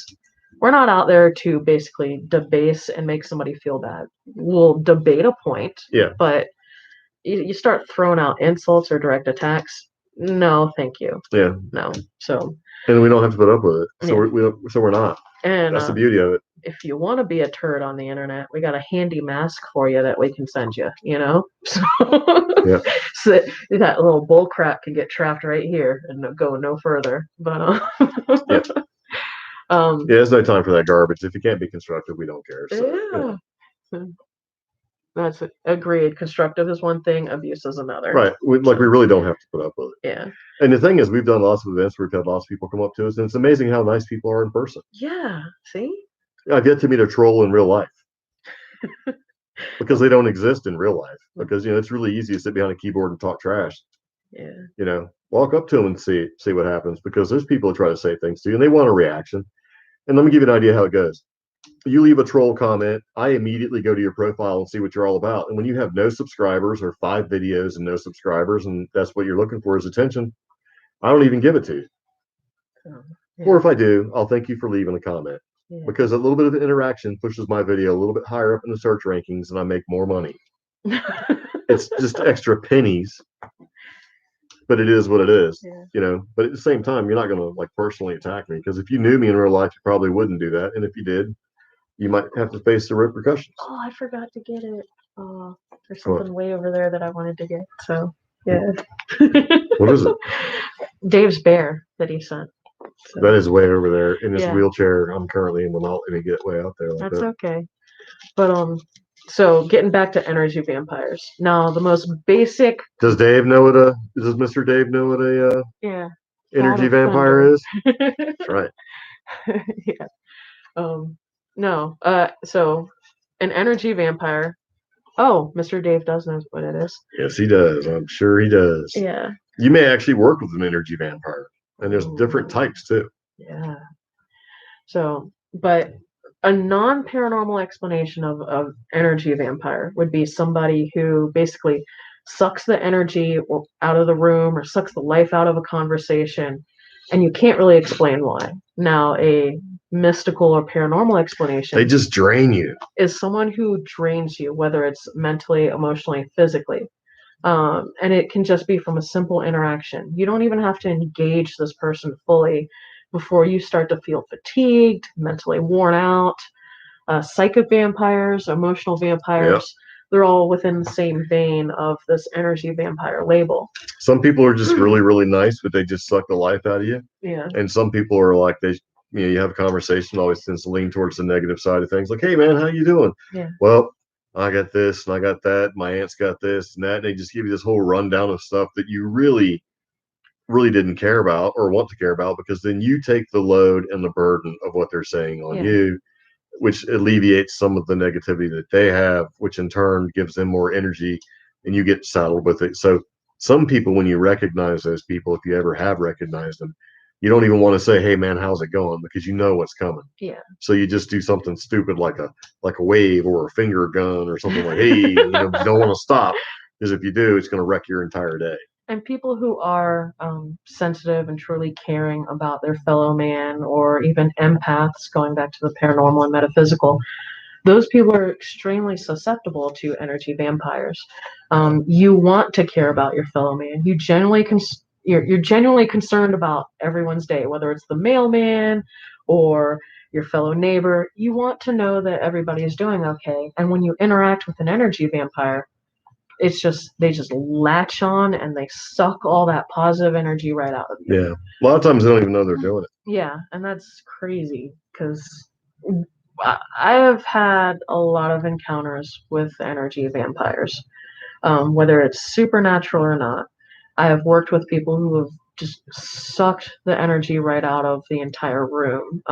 We're not out there to basically debase and make somebody feel bad. We'll debate a point, Yeah. But you start throwing out insults or direct attacks. No, thank you. Yeah. No. So. And we don't have to put up with it. So yeah. we're not. And that's the beauty of it. If you want to be a turd on the internet, we got a handy mask for you that we can send you, So, yeah. So that little bull crap can get trapped right here and go no further. But yeah. There's no time for that garbage. If you can't be constructive, we don't care. So, yeah. That's agreed. Constructive is one thing, abuse is another. Right. We really don't have to put up with it. Yeah. And the thing is, we've done lots of events where we've had lots of people come up to us, and it's amazing how nice people are in person. Yeah. See? I've yet to meet a troll in real life because they don't exist in real life. Because it's really easy to sit behind a keyboard and talk trash. Yeah. Walk up to them and see what happens, because there's people who try to say things to you and they want a reaction. And let me give you an idea how it goes. You leave a troll comment, I immediately go to your profile and see what you're all about. And when you have no subscribers or 5 videos and no subscribers, and that's what you're looking for is attention, I don't even give it to you. Yeah. Or if I do, I'll thank you for leaving a comment. Yeah. Because a little bit of interaction pushes my video a little bit higher up in the search rankings and I make more money. It's just extra pennies, but it is what it is. Yeah. But at the same time, you're not going to personally attack me, because if you knew me in real life, you probably wouldn't do that. And if you did, you might have to face the repercussions. Oh, I forgot to get it. There's something way over there that I wanted to get. So, yeah. What is it? Dave's bear that he sent. So. That is way over there in this wheelchair I'm currently in. Will not let me get way out there. That's okay. But so getting back to energy vampires. Now, the most basic. Does Dave know what Does Mr. Dave know what a energy vampire is? That's right. Yeah. No. So an energy vampire. Oh, Mr. Dave does know what it is. Yes, he does. I'm sure he does. Yeah. You may actually work with an energy vampire, and there's different types too. Yeah. So, but a non-paranormal explanation of energy vampire would be somebody who basically sucks the energy out of the room or sucks the life out of a conversation, and you can't really explain why. Now, a mystical or paranormal explanation, they just drain you, is someone who drains you, whether it's mentally, emotionally, physically. And it can just be from a simple interaction. You don't even have to engage this person fully before you start to feel fatigued, mentally worn out. Psychic vampires, emotional vampires, they're all within the same vein of this energy vampire label. Some people are just really, really nice, but they just suck the life out of you. Yeah. And some people are like, you have a conversation, always tends to lean towards the negative side of things. Like, hey, man, how you doing? Yeah. Well, I got this and I got that. My aunt's got this and that. And they just give you this whole rundown of stuff that you really, really didn't care about or want to care about, because then you take the load and the burden of what they're saying on you, which alleviates some of the negativity that they have, which in turn gives them more energy, and you get saddled with it. So some people, when you recognize those people, if you ever have recognized them, you don't even want to say, hey man, how's it going? Because you know what's coming. Yeah. So you just do something stupid like a wave or a finger gun or something like, hey, you don't want to stop, because if you do, it's going to wreck your entire day. And people who are sensitive and truly caring about their fellow man, or even empaths, going back to the paranormal and metaphysical, those people are extremely susceptible to energy vampires. You want to care about your fellow man. You're genuinely concerned about everyone's day, whether it's the mailman or your fellow neighbor. You want to know that everybody is doing okay. And when you interact with an energy vampire, it's just they just latch on and they suck all that positive energy right out of you. Yeah. A lot of times they don't even know they're doing it. Yeah, and that's crazy because I have had a lot of encounters with energy vampires, whether it's supernatural or not. I have worked with people who have just sucked the energy right out of the entire room.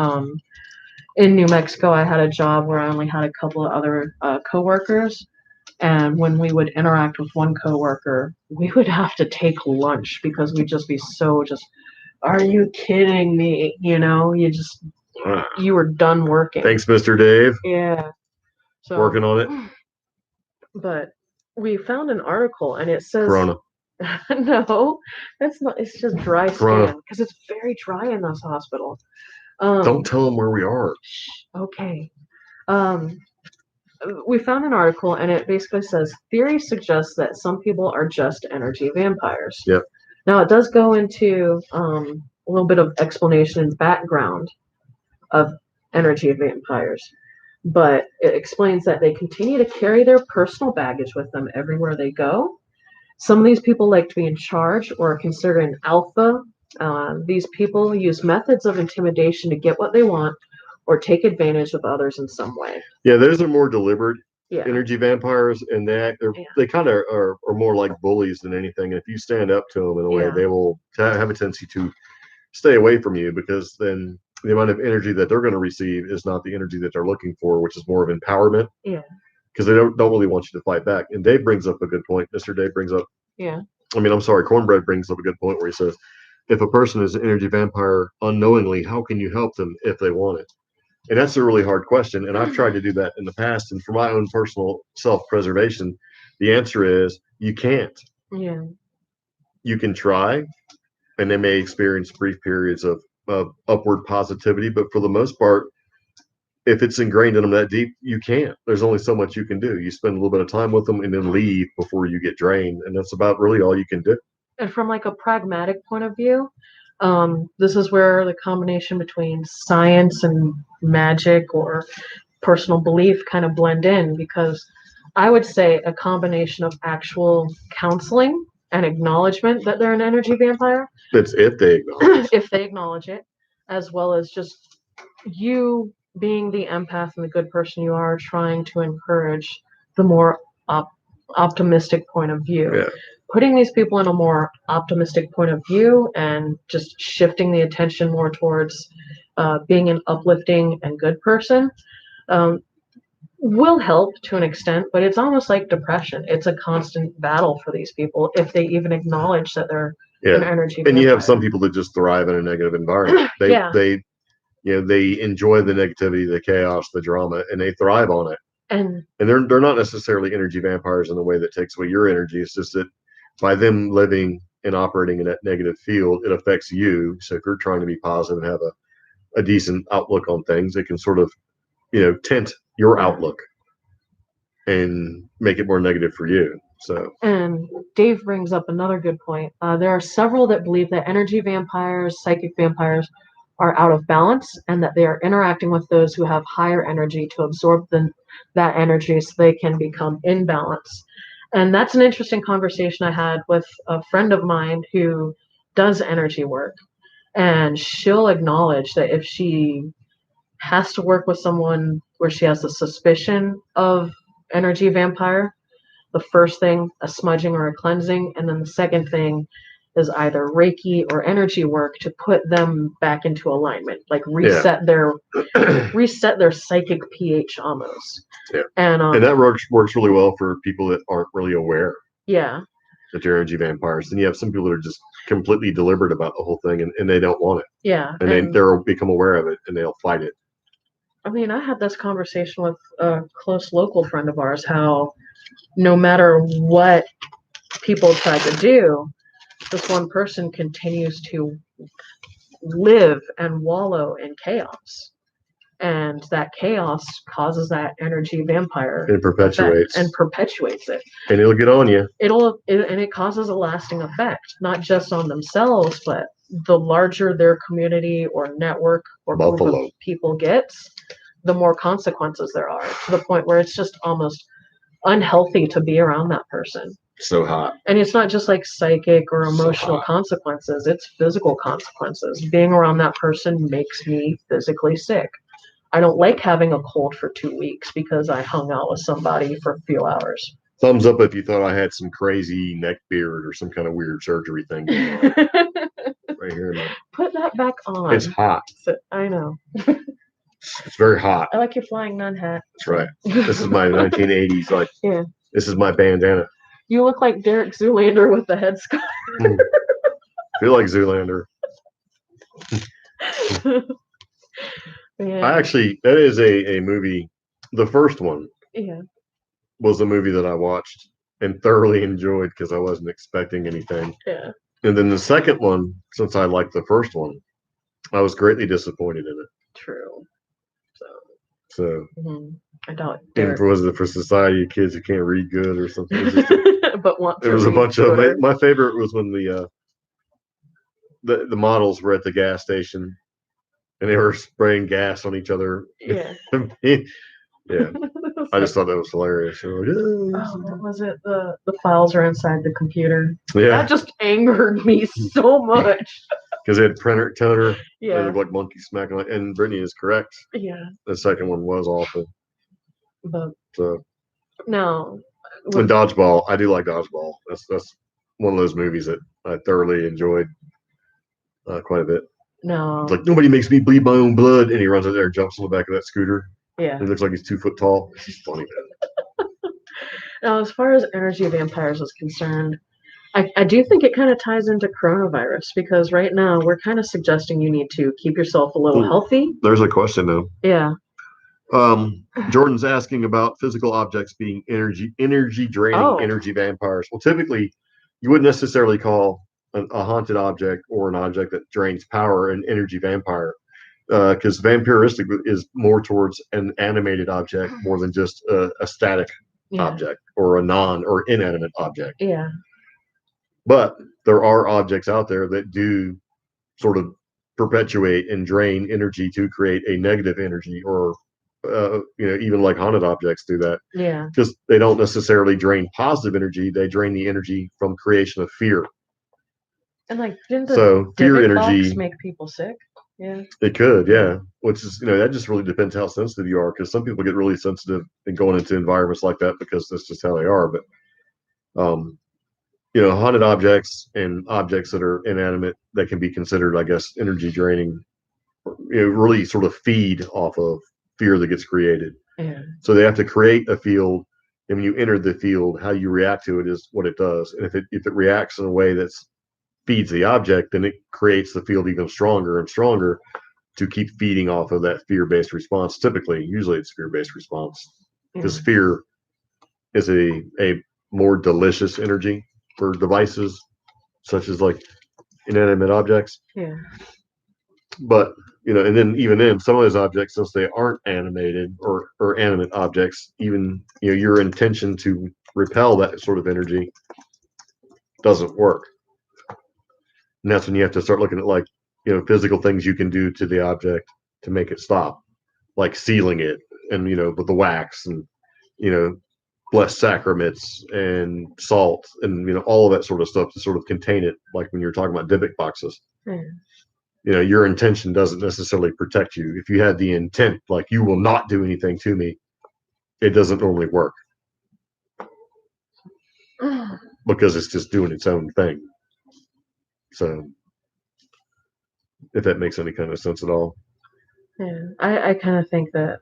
In New Mexico, I had a job where I only had a couple of other coworkers, and when we would interact with one coworker, we would have to take lunch because we'd just be so just, are you kidding me? You were done working. Thanks, Mr. Dave. Yeah. So Working on it. But we found an article and it says Corona. no, that's not. It's just dry Corona. skin because it's very dry in this hospital. Don't tell them where we are. Okay. We found an article and it basically says theory suggests that some people are just energy vampires. Yep. Now it does go into a little bit of explanation and background of energy vampires, but it explains that they continue to carry their personal baggage with them everywhere they go. Some of these people like to be in charge or are considered an alpha. These people use methods of intimidation to get what they want or take advantage of others in some way. Yeah, those are more deliberate Yeah. energy vampires, and they kind of are more like bullies than anything. And if you stand up to them in a way, they will have a tendency to stay away from you, because then the amount of energy that they're going to receive is not the energy that they're looking for, which is more of empowerment. Yeah. Because they don't really want you to fight back. And Dave brings up a good point. Mr. Dave brings up. Yeah. Cornbread brings up a good point where he says, if a person is an energy vampire unknowingly, how can you help them if they want it? And that's a really hard question. And I've tried to do that in the past. And for my own personal self-preservation, the answer is you can't. Yeah. You can try, and they may experience brief periods of upward positivity. But for the most part, if it's ingrained in them that deep, you can't. There's only so much you can do. You spend a little bit of time with them and then leave before you get drained. And that's about really all you can do. And from like a pragmatic point of view, this is where the combination between science and magic or personal belief kind of blend in, because I would say a combination of actual counseling and acknowledgement that they're an energy vampire. That's if they acknowledge. If they acknowledge it, as well as just you being the empath and the good person you are, trying to encourage the more optimistic point of view. Yeah. Putting these people in a more optimistic point of view and just shifting the attention more towards being an uplifting and good person will help to an extent, but it's almost like depression. It's a constant battle for these people if they even acknowledge that they're an energy vampire. And you have some people that just thrive in a negative environment. They enjoy the negativity, the chaos, the drama, and they thrive on it. And they're not necessarily energy vampires in the way that takes away your energy. It's just that by them living and operating in that negative field, it affects you. So if you're trying to be positive and have a decent outlook on things, it can sort of, tint your outlook and make it more negative for you. So. And Dave brings up another good point. There are several that believe that energy vampires, psychic vampires, are out of balance, and that they are interacting with those who have higher energy to absorb that energy so they can become in balance. And that's an interesting conversation I had with a friend of mine who does energy work. And she'll acknowledge that if she has to work with someone where she has a suspicion of energy vampire, the first thing, a smudging or a cleansing, and then the second thing is either Reiki or energy work to put them back into alignment, like reset their psychic pH almost. Yeah. And that works really well for people that aren't really aware. Yeah. That they're energy vampires. And you have some people that are just completely deliberate about the whole thing, and they don't want it. Yeah. And they'll become aware of it and they'll fight it. I mean, I had this conversation with a close local friend of ours, how no matter what people try to do, this one person continues to live and wallow in chaos. And that chaos causes that energy vampire It perpetuates. and perpetuates it. And it'll get on you. And it causes a lasting effect, not just on themselves, but the larger their community or network or group of people gets, the more consequences there are, to the point where it's just almost unhealthy to be around that person. So hot. And it's not just like psychic or emotional consequences, it's physical consequences. Being around that person makes me physically sick. I don't like having a cold for 2 weeks because I hung out with somebody for a few hours. Thumbs up if you thought I had some crazy neck beard or some kind of weird surgery thing going on. Right here. Put that back on. It's hot. I know. It's very hot. I like your flying nun hat. That's right. This is my 1980s. Like, yeah. This is my bandana. You look like Derek Zoolander with the headscarf. Feel like Zoolander. Yeah. I actually, that is a movie. The first one was a movie that I watched and thoroughly enjoyed because I wasn't expecting anything. Yeah. And then the second one, since I liked the first one, I was greatly disappointed in it. True. So. I doubt. And was it for Society of Kids Who Can't Read Good or something? It was, it was a bunch of. My favorite was when the models were at the gas station. And they were spraying gas on each other. Yeah. Yeah. I just thought that was hilarious. Like, what was it? The files are inside the computer. Yeah. That just angered me so much. Because they had printer toner. Yeah. They looked like monkeys smacking. And Brittany is correct. Yeah. The second one was awful. But so. No. And Dodgeball. I do like Dodgeball. That's one of those movies that I thoroughly enjoyed quite a bit. No. It's like, nobody makes me bleed my own blood. And he runs out there and jumps on the back of that scooter. Yeah. He looks like he's 2 foot tall. It's just funny. Now, as far as energy vampires is concerned, I do think it kind of ties into coronavirus because right now we're kind of suggesting you need to keep yourself a little healthy. There's a question, though. Yeah. Jordan's asking about physical objects being energy draining energy vampires. Well, typically, you wouldn't necessarily call a haunted object or an object that drains power an energy vampire, because vampiristic is more towards an animated object more than just a static object or a non or inanimate object. Yeah. But there are objects out there that do sort of perpetuate and drain energy to create a negative energy, or even like haunted objects do that. Yeah. Just they don't necessarily drain positive energy; they drain the energy from creation of fear. And like, didn't the fear energy make people sick? Yeah. It could, yeah. Which is, that just really depends how sensitive you are, because some people get really sensitive and going into environments like that because that's just how they are. But, haunted objects and objects that are inanimate that can be considered, I guess, energy draining, really sort of feed off of fear that gets created. Yeah. So they have to create a field, and when you enter the field, how you react to it is what it does. And if it reacts in a way that's feeds the object, then it creates the field even stronger and stronger to keep feeding off of that fear-based response. Usually it's fear-based response, because fear is a more delicious energy for devices such as like inanimate objects. Yeah. But and then even then, some of those objects, since they aren't animated or animate objects, even your intention to repel that sort of energy doesn't work. And that's when you have to start looking at like, physical things you can do to the object to make it stop, like sealing it and, with the wax and, blessed sacraments and salt and, all of that sort of stuff to sort of contain it. Like when you're talking about Dybbuk boxes, your intention doesn't necessarily protect you. If you had the intent, like you will not do anything to me, it doesn't normally work because it's just doing its own thing. So, if that makes any kind of sense at all. Yeah, I kind of think that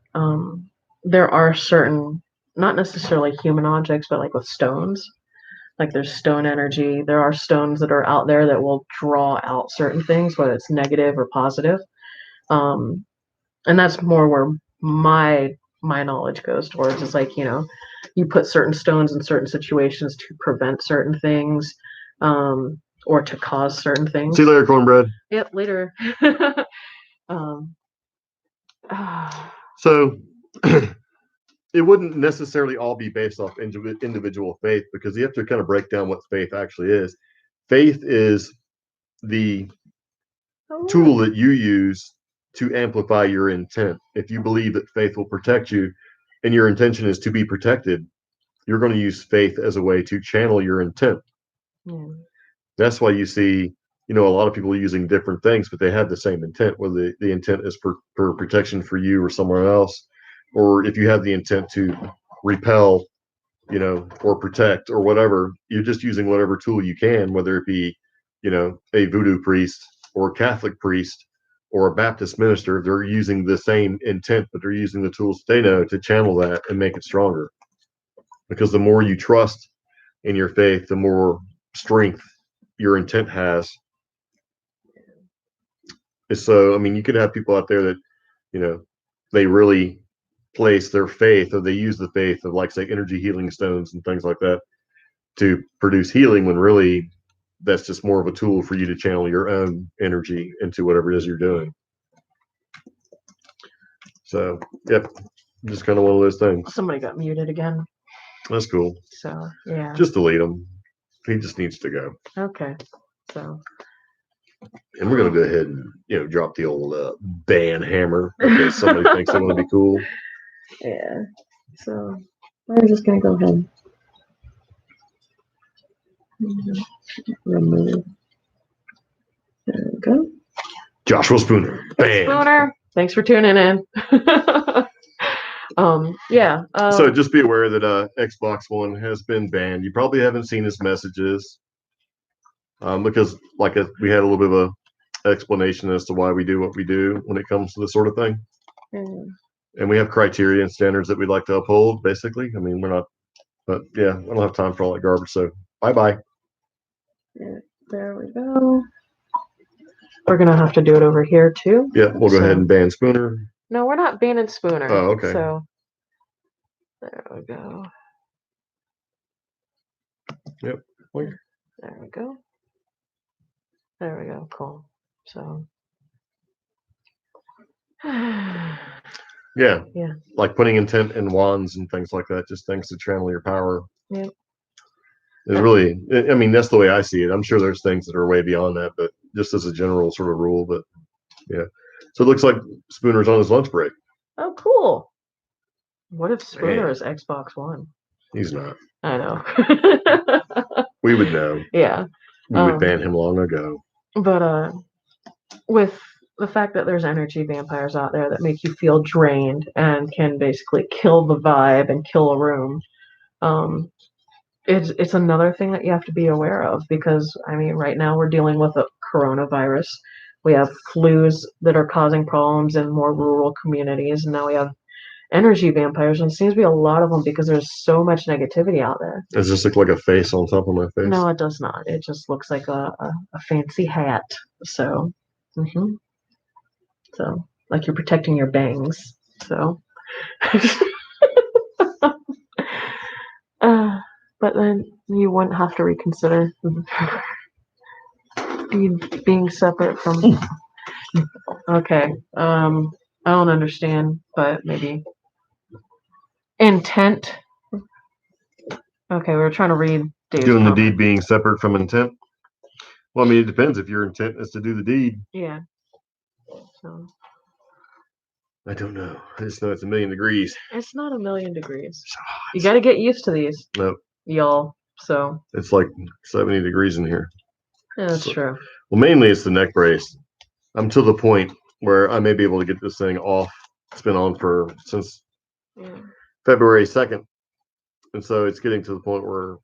there are certain, not necessarily human objects, but like with stones, like there's stone energy. There are stones that are out there that will draw out certain things, whether it's negative or positive. And that's more where my knowledge goes towards. It's like, you put certain stones in certain situations to prevent certain things. or to cause certain things. See you later, cornbread. Yep, later. So it wouldn't necessarily all be based off individual faith, because you have to kind of break down what faith actually is. Faith is the tool that you use to amplify your intent. If you believe that faith will protect you and your intention is to be protected, you're going to use faith as a way to channel your intent. That's why you see, a lot of people using different things, but they have the same intent, whether the intent is for protection for you or someone else, or if you have the intent to repel, or protect or whatever, you're just using whatever tool you can, whether it be, a voodoo priest or a Catholic priest or a Baptist minister. They're using the same intent, but they're using the tools they know to channel that and make it stronger. Because the more you trust in your faith, the more strength your intent has. So, you could have people out there that, they really place their faith, or they use the faith of, like, say, energy healing stones and things like that to produce healing, when really that's just more of a tool for you to channel your own energy into whatever it is you're doing. So, yep, just kind of one of those things. Somebody got muted again. That's cool. So, yeah. Just delete him. He just needs to go. Okay. So. And we're going to go ahead and, drop the old ban hammer because somebody thinks they want to be cool. Yeah. So, we're just going to go ahead. Remove. There we go. Joshua Spooner. Hey, Spooner. Thanks for tuning in. Yeah. So just be aware that Xbox One has been banned. You probably haven't seen his messages because, we had a little bit of a explanation as to why we do what we do when it comes to this sort of thing. And we have criteria and standards that we'd like to uphold, basically. We're not, but yeah, I don't have time for all that garbage. So bye-bye. Yeah, there we go. We're going to have to do it over here, too. Yeah, we'll go ahead and ban Spooner. No, we're not banning Spooner. Oh, okay. So, there we go. Yep. There we go. There we go. Cool. So. Yeah. Yeah. Like putting intent in wands and things like that, just things to channel your power. Yep. It's really, that's the way I see it. I'm sure there's things that are way beyond that, but just as a general sort of rule. But yeah. So it looks like Spooner's on his lunch break. Oh, cool. What if Spooner is Xbox One? He's not. I know. We would know. Yeah. We would ban him long ago. But with the fact that there's energy vampires out there that make you feel drained and can basically kill the vibe and kill a room, it's another thing that you have to be aware of, because right now we're dealing with a coronavirus. We have flus that are causing problems in more rural communities, and now we have energy vampires, and it seems to be a lot of them because there's so much negativity out there. Does this look like a face on top of my face? No, it does not. It just looks like a fancy hat. So, so like you're protecting your bangs. So, but then you wouldn't have to reconsider being separate from. Okay. I don't understand, but maybe intent. Okay, we were trying to read Dave's doing comment. The deed being separate from intent. Well, it depends if your intent is to do the deed. Yeah. So. I don't know. I just know it's 1,000,000 degrees. It's not 1,000,000 degrees. You got to get used to these. Nope. Y'all. So. It's like 70 degrees in here. Yeah, that's true. Well, mainly it's the neck brace. I'm to the point where I may be able to get this thing off. It's been on since February 2nd. And so it's getting to the point where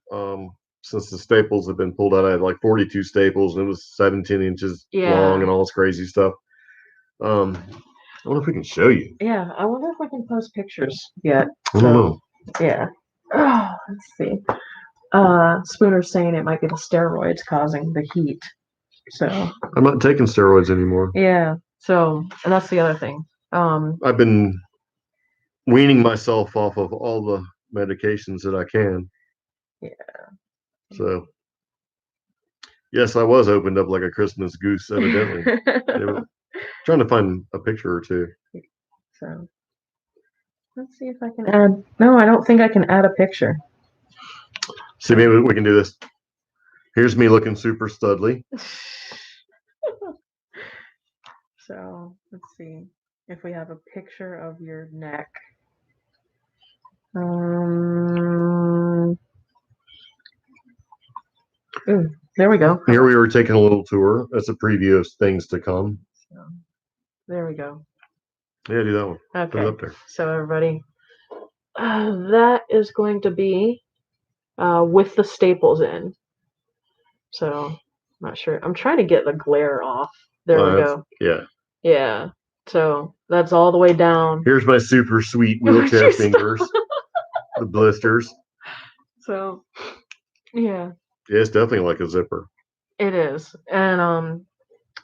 since the staples have been pulled out, I had like 42 staples, and it was 17 inches long and all this crazy stuff. I wonder if we can show you. Yeah, I wonder if I can post pictures yet. I don't know. Yeah. Oh, let's see. Spooner's saying it might be the steroids causing the heat. So I'm not taking steroids anymore. Yeah. So, and that's the other thing. I've been weaning myself off of all the medications that I can. Yeah. So Yes, I was opened up like a Christmas goose, evidently. Trying to find a picture or two. So let's see if I can add. No, I don't think I can add a picture. See, maybe we can do this. Here's me looking super studly. So let's see if we have a picture of your neck. There we go. Here we were taking a little tour. That's a preview of things to come. So, there we go. Yeah, do that one. Okay. Put it up there. So everybody, that is going to be with the staples in. So I'm not sure. I'm trying to get the glare off. There we go. Yeah. Yeah. So that's all the way down. Here's my super sweet wheelchair fingers. The blisters. So, yeah. Yeah, it's definitely like a zipper. It is. And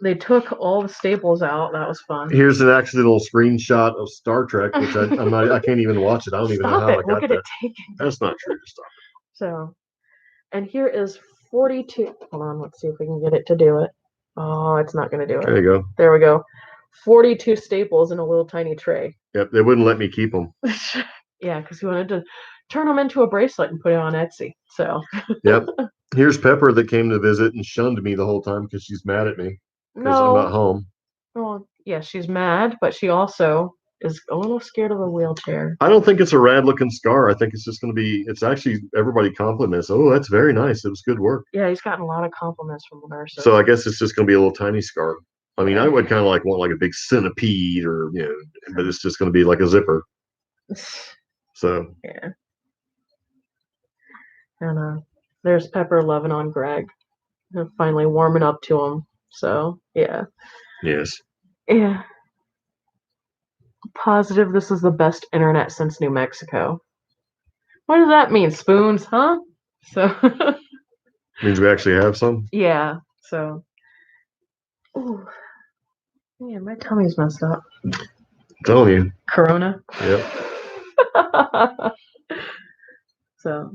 they took all the staples out. That was fun. Here's an accidental screenshot of Star Trek, which I can't even watch it. I don't even know how I got Look at there. it taken. That's not true. Stop it. So, and here is 42. Hold on, let's see if we can get it to do it. Oh, it's not going to do it. There you go. There we go. 42 staples in a little tiny tray. Yep, they wouldn't let me keep them. Yeah, because we wanted to turn them into a bracelet and put it on Etsy. So. Yep. Here's Pepper that came to visit and shunned me the whole time because she's mad at me because I'm not home. Well, yeah, she's mad, but she also is a little scared of a wheelchair. I don't think it's a rad looking scar. I think it's just going to be, it's actually everybody compliments. Oh, that's very nice. It was good work. Yeah, he's gotten a lot of compliments from the nurses. So I guess it's just going to be a little tiny scar. I mean, I would kind of want like a big centipede or, but it's just going to be like a zipper. So. Yeah. And there's Pepper loving on Greg. Finally warming up to him. So, yeah. Yes. Yeah. Positive this is the best internet since New Mexico. What does that mean? Spoons, huh? So. Means we actually have some? Yeah. So. Ooh. Yeah, my tummy's messed up. I'm telling you. Corona? Yep. So,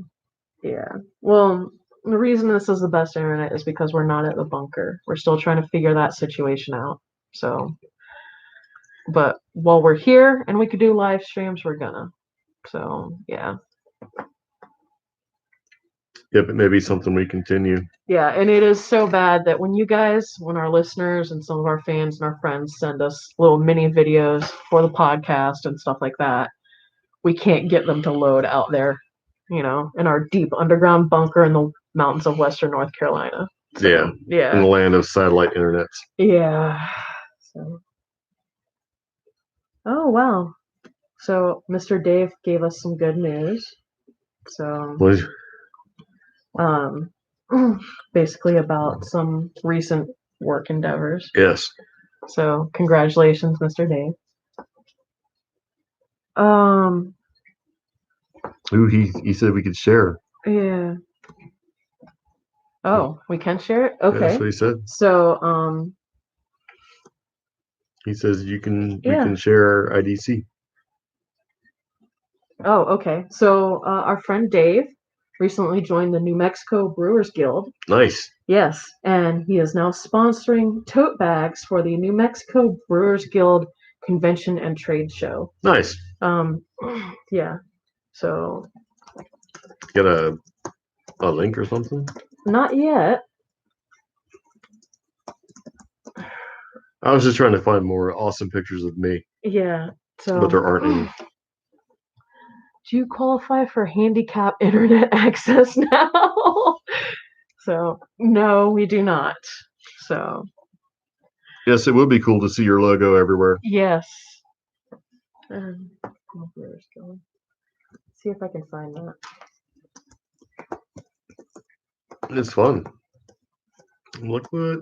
yeah. Well, the reason this is the best internet is because we're not at the bunker. We're still trying to figure that situation out. So, but while we're here and we could do live streams, we're gonna. So, yeah. Yep, it may be something we continue. Yeah, and it is so bad that when our listeners and some of our fans and our friends send us little mini videos for the podcast and stuff like that, we can't get them to load out there, in our deep underground bunker in the mountains of Western North Carolina. So, yeah. In the land of satellite internets. Yeah. So. Oh, wow. So Mr. Dave gave us some good news. So, basically about some recent work endeavors. Yes. So, congratulations, Mr. Dave. Ooh, he said we could share. Yeah. Oh, we can share it? Okay. Yeah, that's what he said. So, he says we can share our IDC. Oh, okay. So, our friend Dave recently joined the New Mexico Brewers Guild. Nice. Yes, and he is now sponsoring tote bags for the New Mexico Brewers Guild convention and trade show. Nice. Yeah. So. Got a link or something? Not yet. I was just trying to find more awesome pictures of me. Yeah. So. But there aren't any. Do you qualify for handicap internet access now? So, no, we do not. So. Yes, it would be cool to see your logo everywhere. Yes. See if I can find that. It's fun. Look what.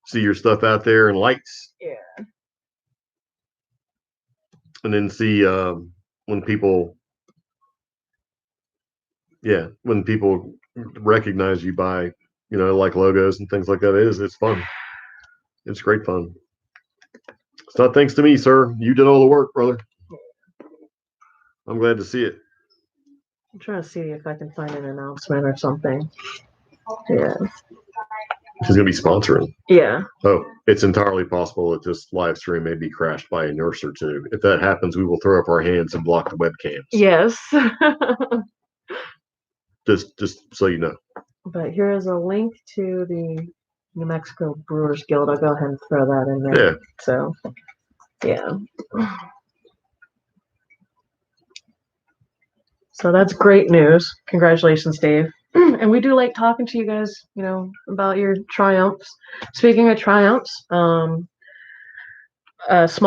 See your stuff out there and lights. Yeah. And then see when people recognize you by, like logos and things like that. It's fun. It's great fun. It's not thanks to me, sir. You did all the work, brother. I'm glad to see it. I'm trying to see if I can find an announcement or something. Yeah. She's going to be sponsoring. Yeah. Oh, it's entirely possible that this live stream may be crashed by a nurse or two. If that happens, we will throw up our hands and block the webcams. Yes. just so you know. But here is a link to the New Mexico Brewers Guild. I'll go ahead and throw that in there. Yeah. So, yeah. So that's great news. Congratulations, Dave. And we do like talking to you guys, about your triumphs. Speaking of triumphs, Small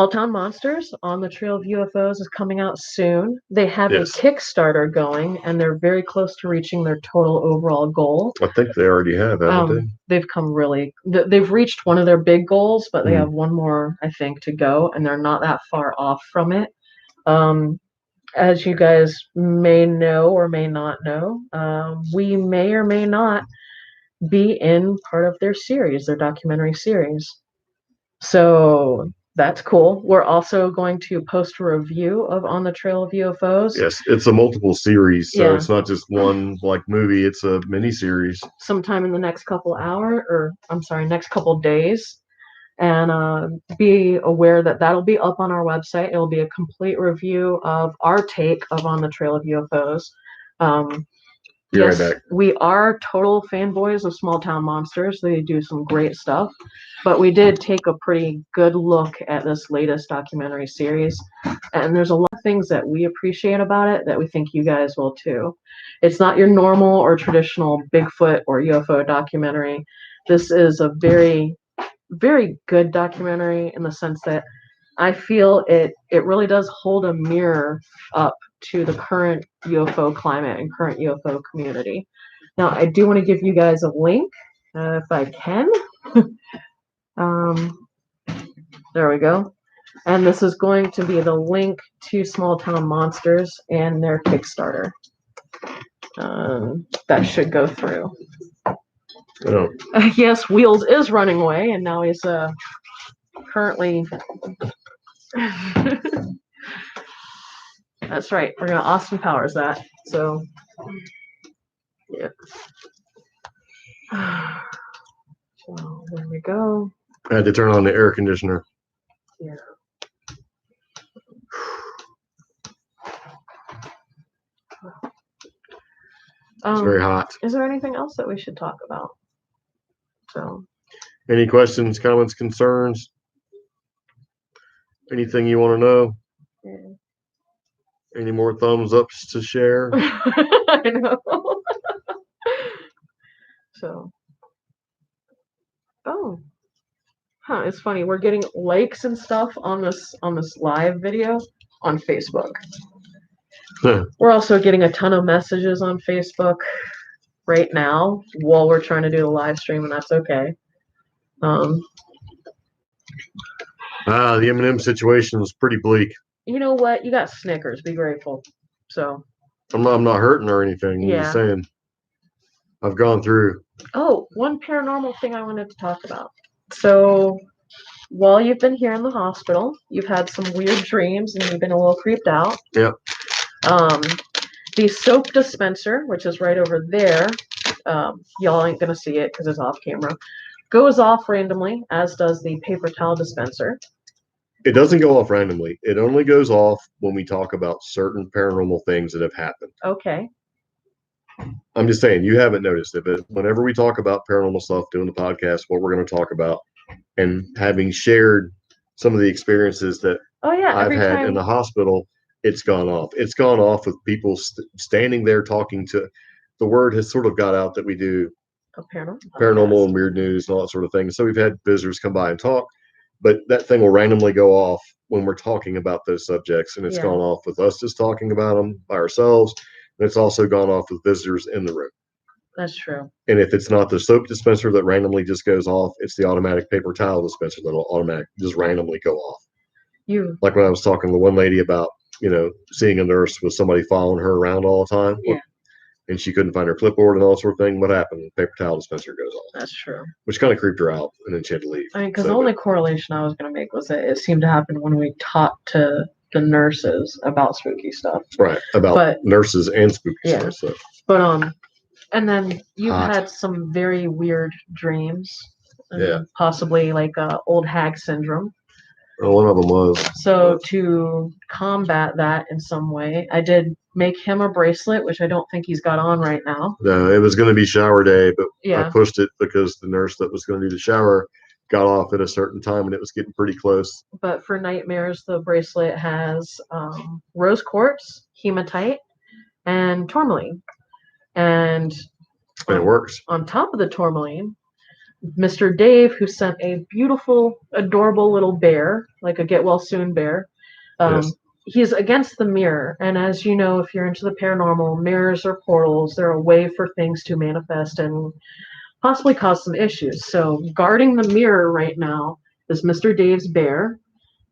Town Monsters on the Trail of UFOs is coming out soon. They have a Kickstarter going, and they're very close to reaching their total overall goal. I think they already have, haven't they? They've come they've reached one of their big goals, but they have one more, I think, to go, and they're not that far off from it. As you guys may know or may not know, we may or may not be in part of their series, their documentary series. So that's cool. We're also going to post a review of On the Trail of UFOs. Yes, it's a multiple series, so it's not just one movie, it's a mini series. Sometime in the next couple next couple days. And be aware that that'll be up on our website. It'll be a complete review of our take of On the Trail of UFOs. Yes, right back. We are total fanboys of Small Town Monsters. They do some great stuff. But we did take a pretty good look at this latest documentary series. And there's a lot of things that we appreciate about it that we think you guys will too. It's not your normal or traditional Bigfoot or UFO documentary. This is a very, very good documentary in the sense that I feel it really does hold a mirror up to the current UFO climate and current UFO community. Now, I do want to give you guys a link, if I can. There we go. And this is going to be the link to Small Town Monsters and their Kickstarter. That should go through. Oh. Yes, Wheels is running away, and now he's currently... That's right. We're going to Austin Powers that. So, yeah. So, there we go. I had to turn on the air conditioner. Yeah. It's very hot. Is there anything else that we should talk about? So, any questions, comments, concerns? Anything you want to know? Yeah. Any more thumbs ups to share? I know. So, it's funny. We're getting likes and stuff on this live video on Facebook. We're also getting a ton of messages on Facebook right now while we're trying to do the live stream, and that's okay. The M&M situation is pretty bleak. You know what? You got Snickers. Be grateful. So I'm not hurting or anything. I'm just saying I've gone through. Oh, one paranormal thing I wanted to talk about. So while you've been here in the hospital, you've had some weird dreams and you've been a little creeped out. Yep. The soap dispenser, which is right over there, y'all ain't gonna see it because it's off camera, goes off randomly, as does the paper towel dispenser. It doesn't go off randomly. It only goes off when we talk about certain paranormal things that have happened. Okay. I'm just saying, you haven't noticed it, but whenever we talk about paranormal stuff, doing the podcast, what we're going to talk about, and having shared some of the experiences that I've had in the hospital, it's gone off. It's gone off with people standing there talking to. The word has sort of got out that we do paranormal and weird news and all that sort of thing. So we've had visitors come by and talk, but that thing will randomly go off when we're talking about those subjects, and it's gone off with us just talking about them by ourselves. And it's also gone off with visitors in the room. That's true. And if it's not the soap dispenser that randomly just goes off, it's the automatic paper towel dispenser that will automatically just randomly go off. Like when I was talking to one lady about, seeing a nurse with somebody following her around all the time. Yeah. And she couldn't find her clipboard and all that sort of thing. What happened? The paper towel dispenser goes off. That's true. Which kind of creeped her out, and then she had to leave. I mean, because the only correlation I was going to make was that it seemed to happen when we talked to the nurses about spooky stuff. Right, about nurses and spooky stuff. So. But And then you've Hot. had some very weird dreams. Yeah. Possibly like old hag syndrome. Well, one of them was. So to combat that in some way, I did make him a bracelet, which I don't think he's got on right now. No, it was going to be shower day, but Yeah. I pushed it because the nurse that was going to do the shower got off at a certain time and it was getting pretty close. But for nightmares, the bracelet has rose quartz, hematite, and tourmaline. And it works. On top of the tourmaline, Mr. Dave, who sent a beautiful, adorable little bear, like a get well soon bear, Yes. he's against the mirror. And as you know, if you're into the paranormal, mirrors or portals, they're a way for things to manifest and possibly cause some issues. So guarding the mirror right now is Mr. Dave's bear.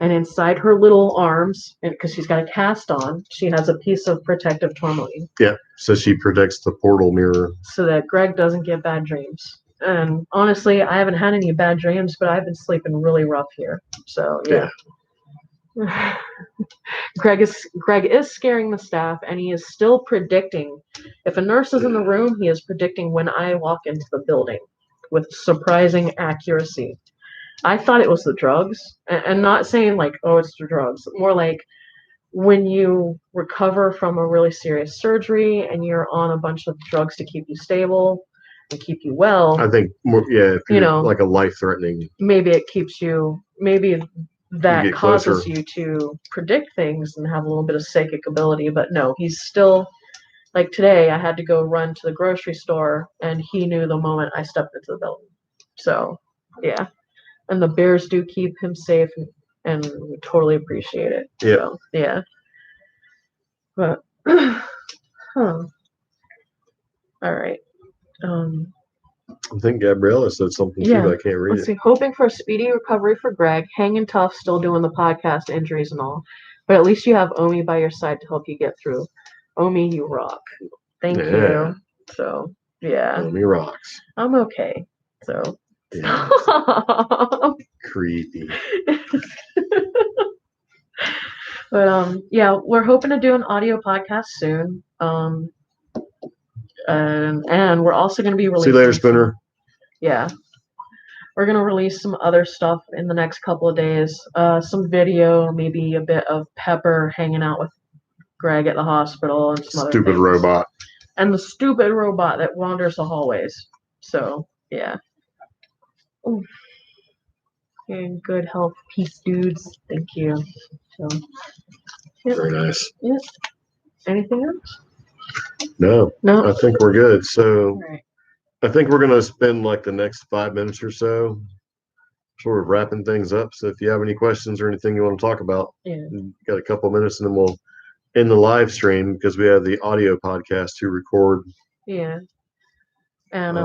And inside her little arms, because she's got a cast on, she has a piece of protective tourmaline. Yeah, so she protects the portal mirror. So that Greg doesn't get bad dreams. And honestly, I haven't had any bad dreams, but I've been sleeping really rough here. So, yeah. Greg is scaring the staff, and he is still predicting. If a nurse is in the room, he is predicting when I walk into the building with surprising accuracy. I thought it was the drugs, and not saying like, oh, it's the drugs. More like when you recover from a really serious surgery and you're on a bunch of drugs to keep you stable and keep you well. I think more, yeah, if you're like a life-threatening. Maybe it keeps you. Maybe that causes closer. you to predict things and have a little bit of psychic ability. But no, he's still. Like today, I had to go run to the grocery store, and he knew the moment I stepped into the building. So, yeah. And the bears do keep him safe, and we totally appreciate it. Yeah. So, yeah. But, all right. I think Gabriella said something too, but I can't read Let's see. Hoping for a speedy recovery for Greg. Hanging tough, still doing the podcast, injuries and all. But at least you have Omi by your side to help you get through. Omi, you rock. Thank you. So, yeah. Omi rocks. I'm okay. So. Yeah. Creepy. But yeah, we're hoping to do an audio podcast soon. And we're also going to be releasing. See you later, Spinner. Yeah, we're going to release some other stuff in the next couple of days. Some video, maybe a bit of Pepper hanging out with Greg at the hospital, and some stupid other things. Robot. And the stupid robot that wanders the hallways. So yeah. Ooh. In good health, peace, dudes. Thank you. So, yep. Very nice. Yep. Anything else? No. No. I think we're good. So, right. I think we're gonna spend like the next 5 minutes or so, sort of wrapping things up. So, if you have any questions or anything you want to talk about, you got a couple minutes, and then we'll end the live stream because we have the audio podcast to record. Yeah. And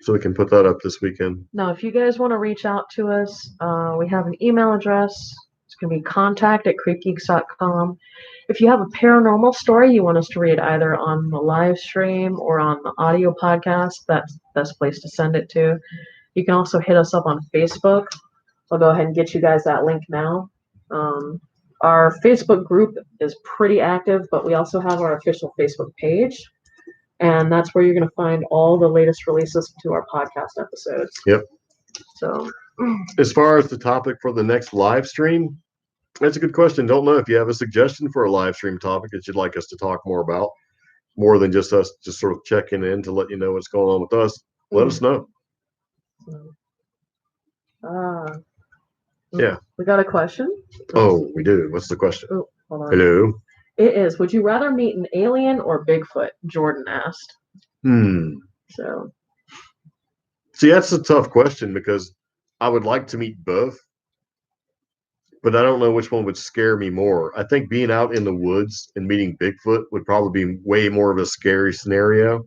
so we can put that up this weekend. Now, if you guys want to reach out to us, we have an email address. It's going to be contact@creepgeeks.com. If you have a paranormal story you want us to read either on the live stream or on the audio podcast, that's the best place to send it to. You can also hit us up on Facebook. I'll go ahead and get you guys that link now. Our Facebook group is pretty active, but we also have our official Facebook page. And that's where you're going to find all the latest releases to our podcast episodes. Yep. So, as far as the topic for the next live stream, that's a good question. Don't know if you have a suggestion for a live stream topic that you'd like us to talk more about, more than just us just sort of checking in to let you know what's going on with us. Let us know. Yeah. We got a question. Oh, we do. What's the question? Oh, hold on. Hello. It is, would you rather meet an alien or Bigfoot? Jordan asked. So. See, that's a tough question because I would like to meet both, but I don't know which one would scare me more. I think being out in the woods and meeting Bigfoot would probably be way more of a scary scenario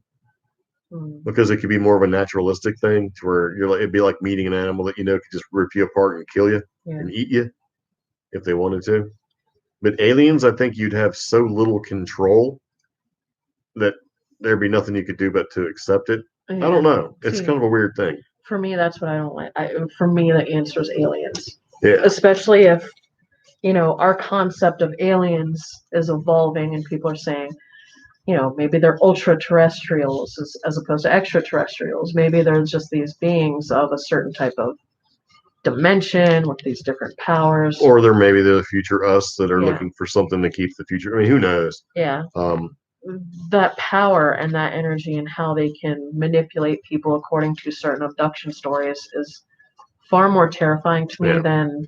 because it could be more of a naturalistic thing to where you're like, it'd be like meeting an animal that you know could just rip you apart and kill you and eat you if they wanted to. But aliens, I think you'd have so little control that there'd be nothing you could do but to accept it. Yeah. I don't know. It's kind of a weird thing. For me, that's what I don't like. For me, the answer is aliens. Yeah. Especially if, our concept of aliens is evolving and people are saying, maybe they're ultra terrestrials as opposed to extraterrestrials. Maybe they're just these beings of a certain type of dimension with these different powers. Or there may be the future us that are Yeah. looking for something to keep the future. I mean, who knows? Yeah. Um, That power and that energy and how they can manipulate people according to certain abduction stories is far more terrifying to me Yeah. than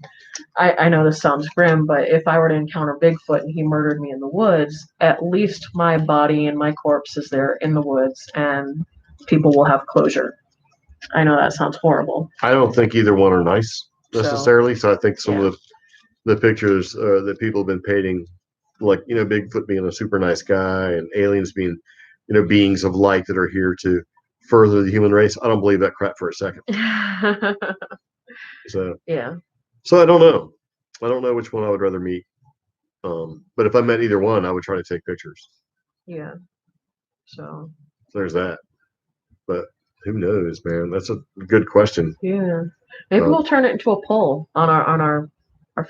I know this sounds grim, but if I were to encounter Bigfoot and he murdered me in the woods, at least my body and my corpse is there in the woods and people will have closure. I know that sounds horrible. I don't think either one are nice necessarily. So I think some of the pictures that people have been painting, like, Bigfoot being a super nice guy and aliens being, beings of light that are here to further the human race. I don't believe that crap for a second. So Yeah. So I don't know. I don't know which one I would rather meet. But if I met either one, I would try to take pictures. Yeah. So There's that. But who knows, man? That's a good question. yeah. Maybe we'll turn it into a poll on our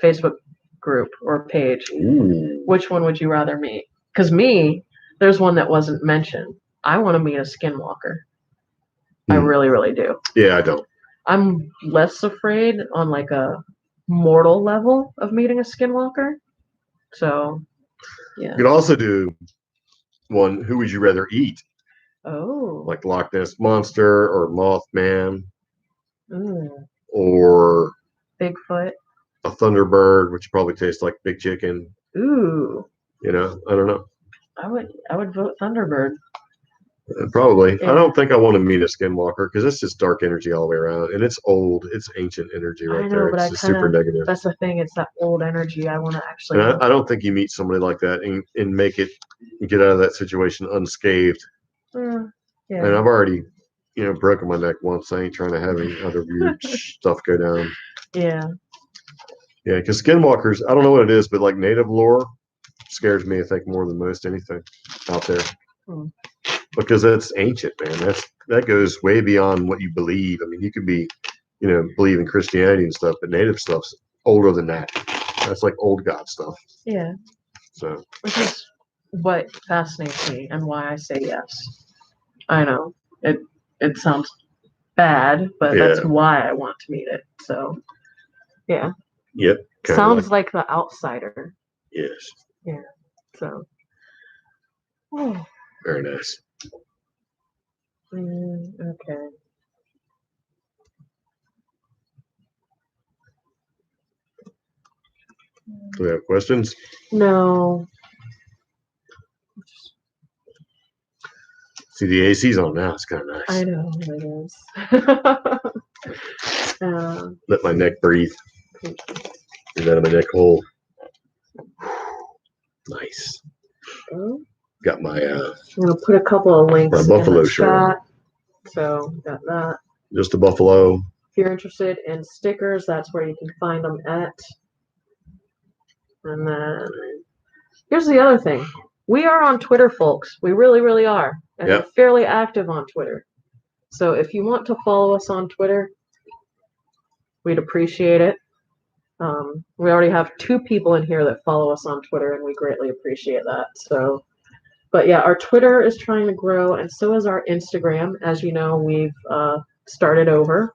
Facebook group or page. Ooh. Which one would you rather meet? Because there's one that wasn't mentioned. I want to meet a skinwalker. I really, really do. Yeah, I don't. I'm less afraid on like a mortal level of meeting a skinwalker. So, yeah. You could also do one, who would you rather eat? Oh. Like Loch Ness Monster or Mothman Mm. or Bigfoot. a Thunderbird, which probably tastes like big chicken. Ooh. I don't know. I would vote Thunderbird. Probably. Yeah. I don't think I want to meet a skinwalker because it's just dark energy all the way around, and it's old. It's ancient energy right there. But It's just super negative. That's the thing. It's that old energy. I want to actually. And I don't think you meet somebody like that and make it get out of that situation unscathed. Yeah. And I've already, broken my neck once. I ain't trying to have any other weird stuff go down. Yeah. Yeah, because skinwalkers, I don't know what it is, but like native lore scares me, I think, more than most anything out there. Hmm. Because that's ancient, man. That goes way beyond what you believe. I mean, you could be, believe in Christianity and stuff, but native stuff's older than that. That's like old god stuff. Yeah. So, which is what fascinates me and why I say yes. I know it sounds bad, but that's why I want to meet it. So, yeah. Yep. Sounds like the outsider. Yes. Yeah. So. Oh. Very nice. Okay. Do we have questions? No. See, the AC's on now. It's kind of nice. I know it is. Let my neck breathe. Get out of my neck hole. Nice. Got my I'm gonna put a couple of links my buffalo in the shirt. chat. So got that. Just a buffalo. If you're interested in stickers, that's where you can find them at. And then here's the other thing. We are on Twitter, folks. We really, really are. And we're fairly active on Twitter. So if you want to follow us on Twitter, we'd appreciate it. We already have 2 people in here that follow us on Twitter, and we greatly appreciate that. So, but yeah, our Twitter is trying to grow, and so is our Instagram. As you know, we've started over.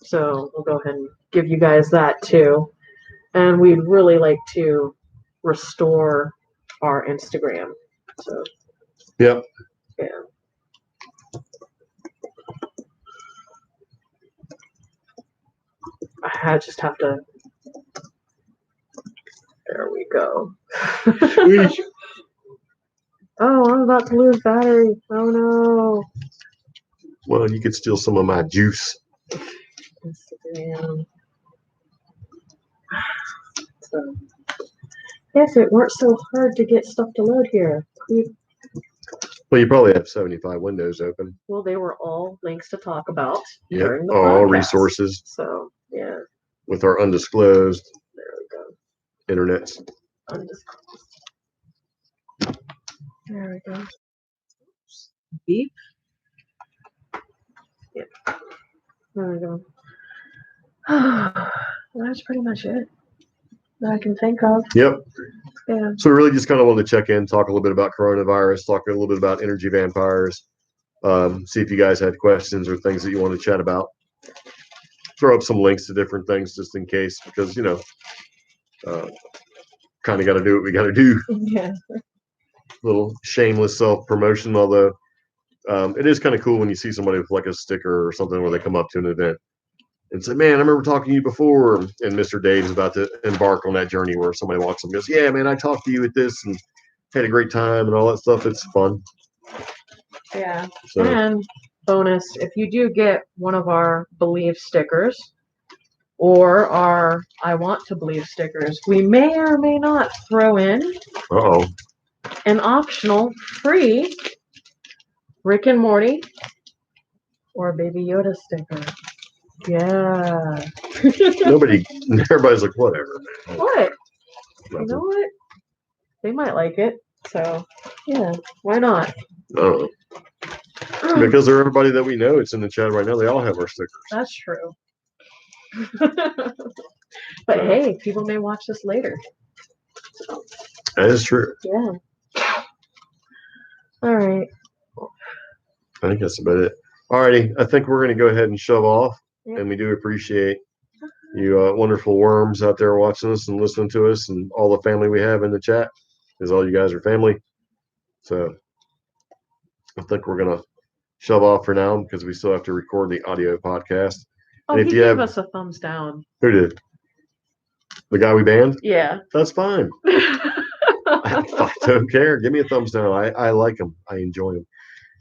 So we'll go ahead and give you guys that too. And we'd really like to restore our Instagram. So. Yep. Yeah. I just have to. There we go. Oh, I'm about to lose battery. Oh no. Well, you could steal some of my juice. Instagram. So, if it weren't so hard to get stuff to load here. Well, you probably have 75 windows open. Well, they were all links to talk about during the all podcast. Resources. So, yeah. With our undisclosed there we go. Internets. Undisclosed. There we go. Beep. Yeah. There we go. That's pretty much it. that I can think of. Yep. Yeah. So we really just kind of wanted to check in, talk a little bit about coronavirus, talk a little bit about energy vampires, see if you guys had questions or things that you want to chat about. Throw up some links to different things just in case, because, kind of got to do what we got to do. Yeah. Little shameless self-promotion, although it is kind of cool when you see somebody with like a sticker or something where they come up to an event and say, man, I remember talking to you before. And Mr. Dave's about to embark on that journey where somebody walks up and goes, yeah, man, I talked to you at this and had a great time and all that stuff. It's fun. Yeah. So, and bonus, if you do get one of our Believe stickers or our I Want to Believe stickers, we may or may not throw in an optional free Rick and Morty or Baby Yoda sticker. Yeah. everybody's like, whatever, man. What? Nothing. You know what? They might like it. So, yeah, why not? Because they're everybody that we know. It's in the chat right now. They all have our stickers. That's true. But hey, people may watch this later. That is true. Yeah. All right. I think that's about it. Alrighty, I think we're going to go ahead and shove off. Yep. And we do appreciate you wonderful worms out there watching us and listening to us, and all the family we have in the chat, because all you guys are family. So I think we're going to shove off for now because we still have to record the audio podcast. Oh, and he gave us a thumbs down. Who did? The guy we banned? Yeah. That's fine. I don't care. Give me a thumbs down. I like him. I enjoy him.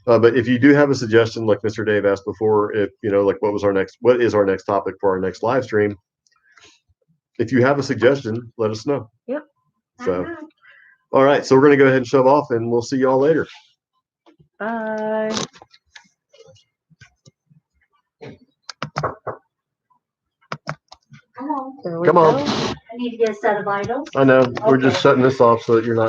But if you do have a suggestion, like Mr. Dave asked before, if like what is our next topic for our next live stream? If you have a suggestion, let us know. Yep. So, all right. So we're going to go ahead and shove off, and we'll see y'all later. Bye. Come on. Come on. I need to get a set of vitals. I know. We're Okay. just shutting this off so that you're not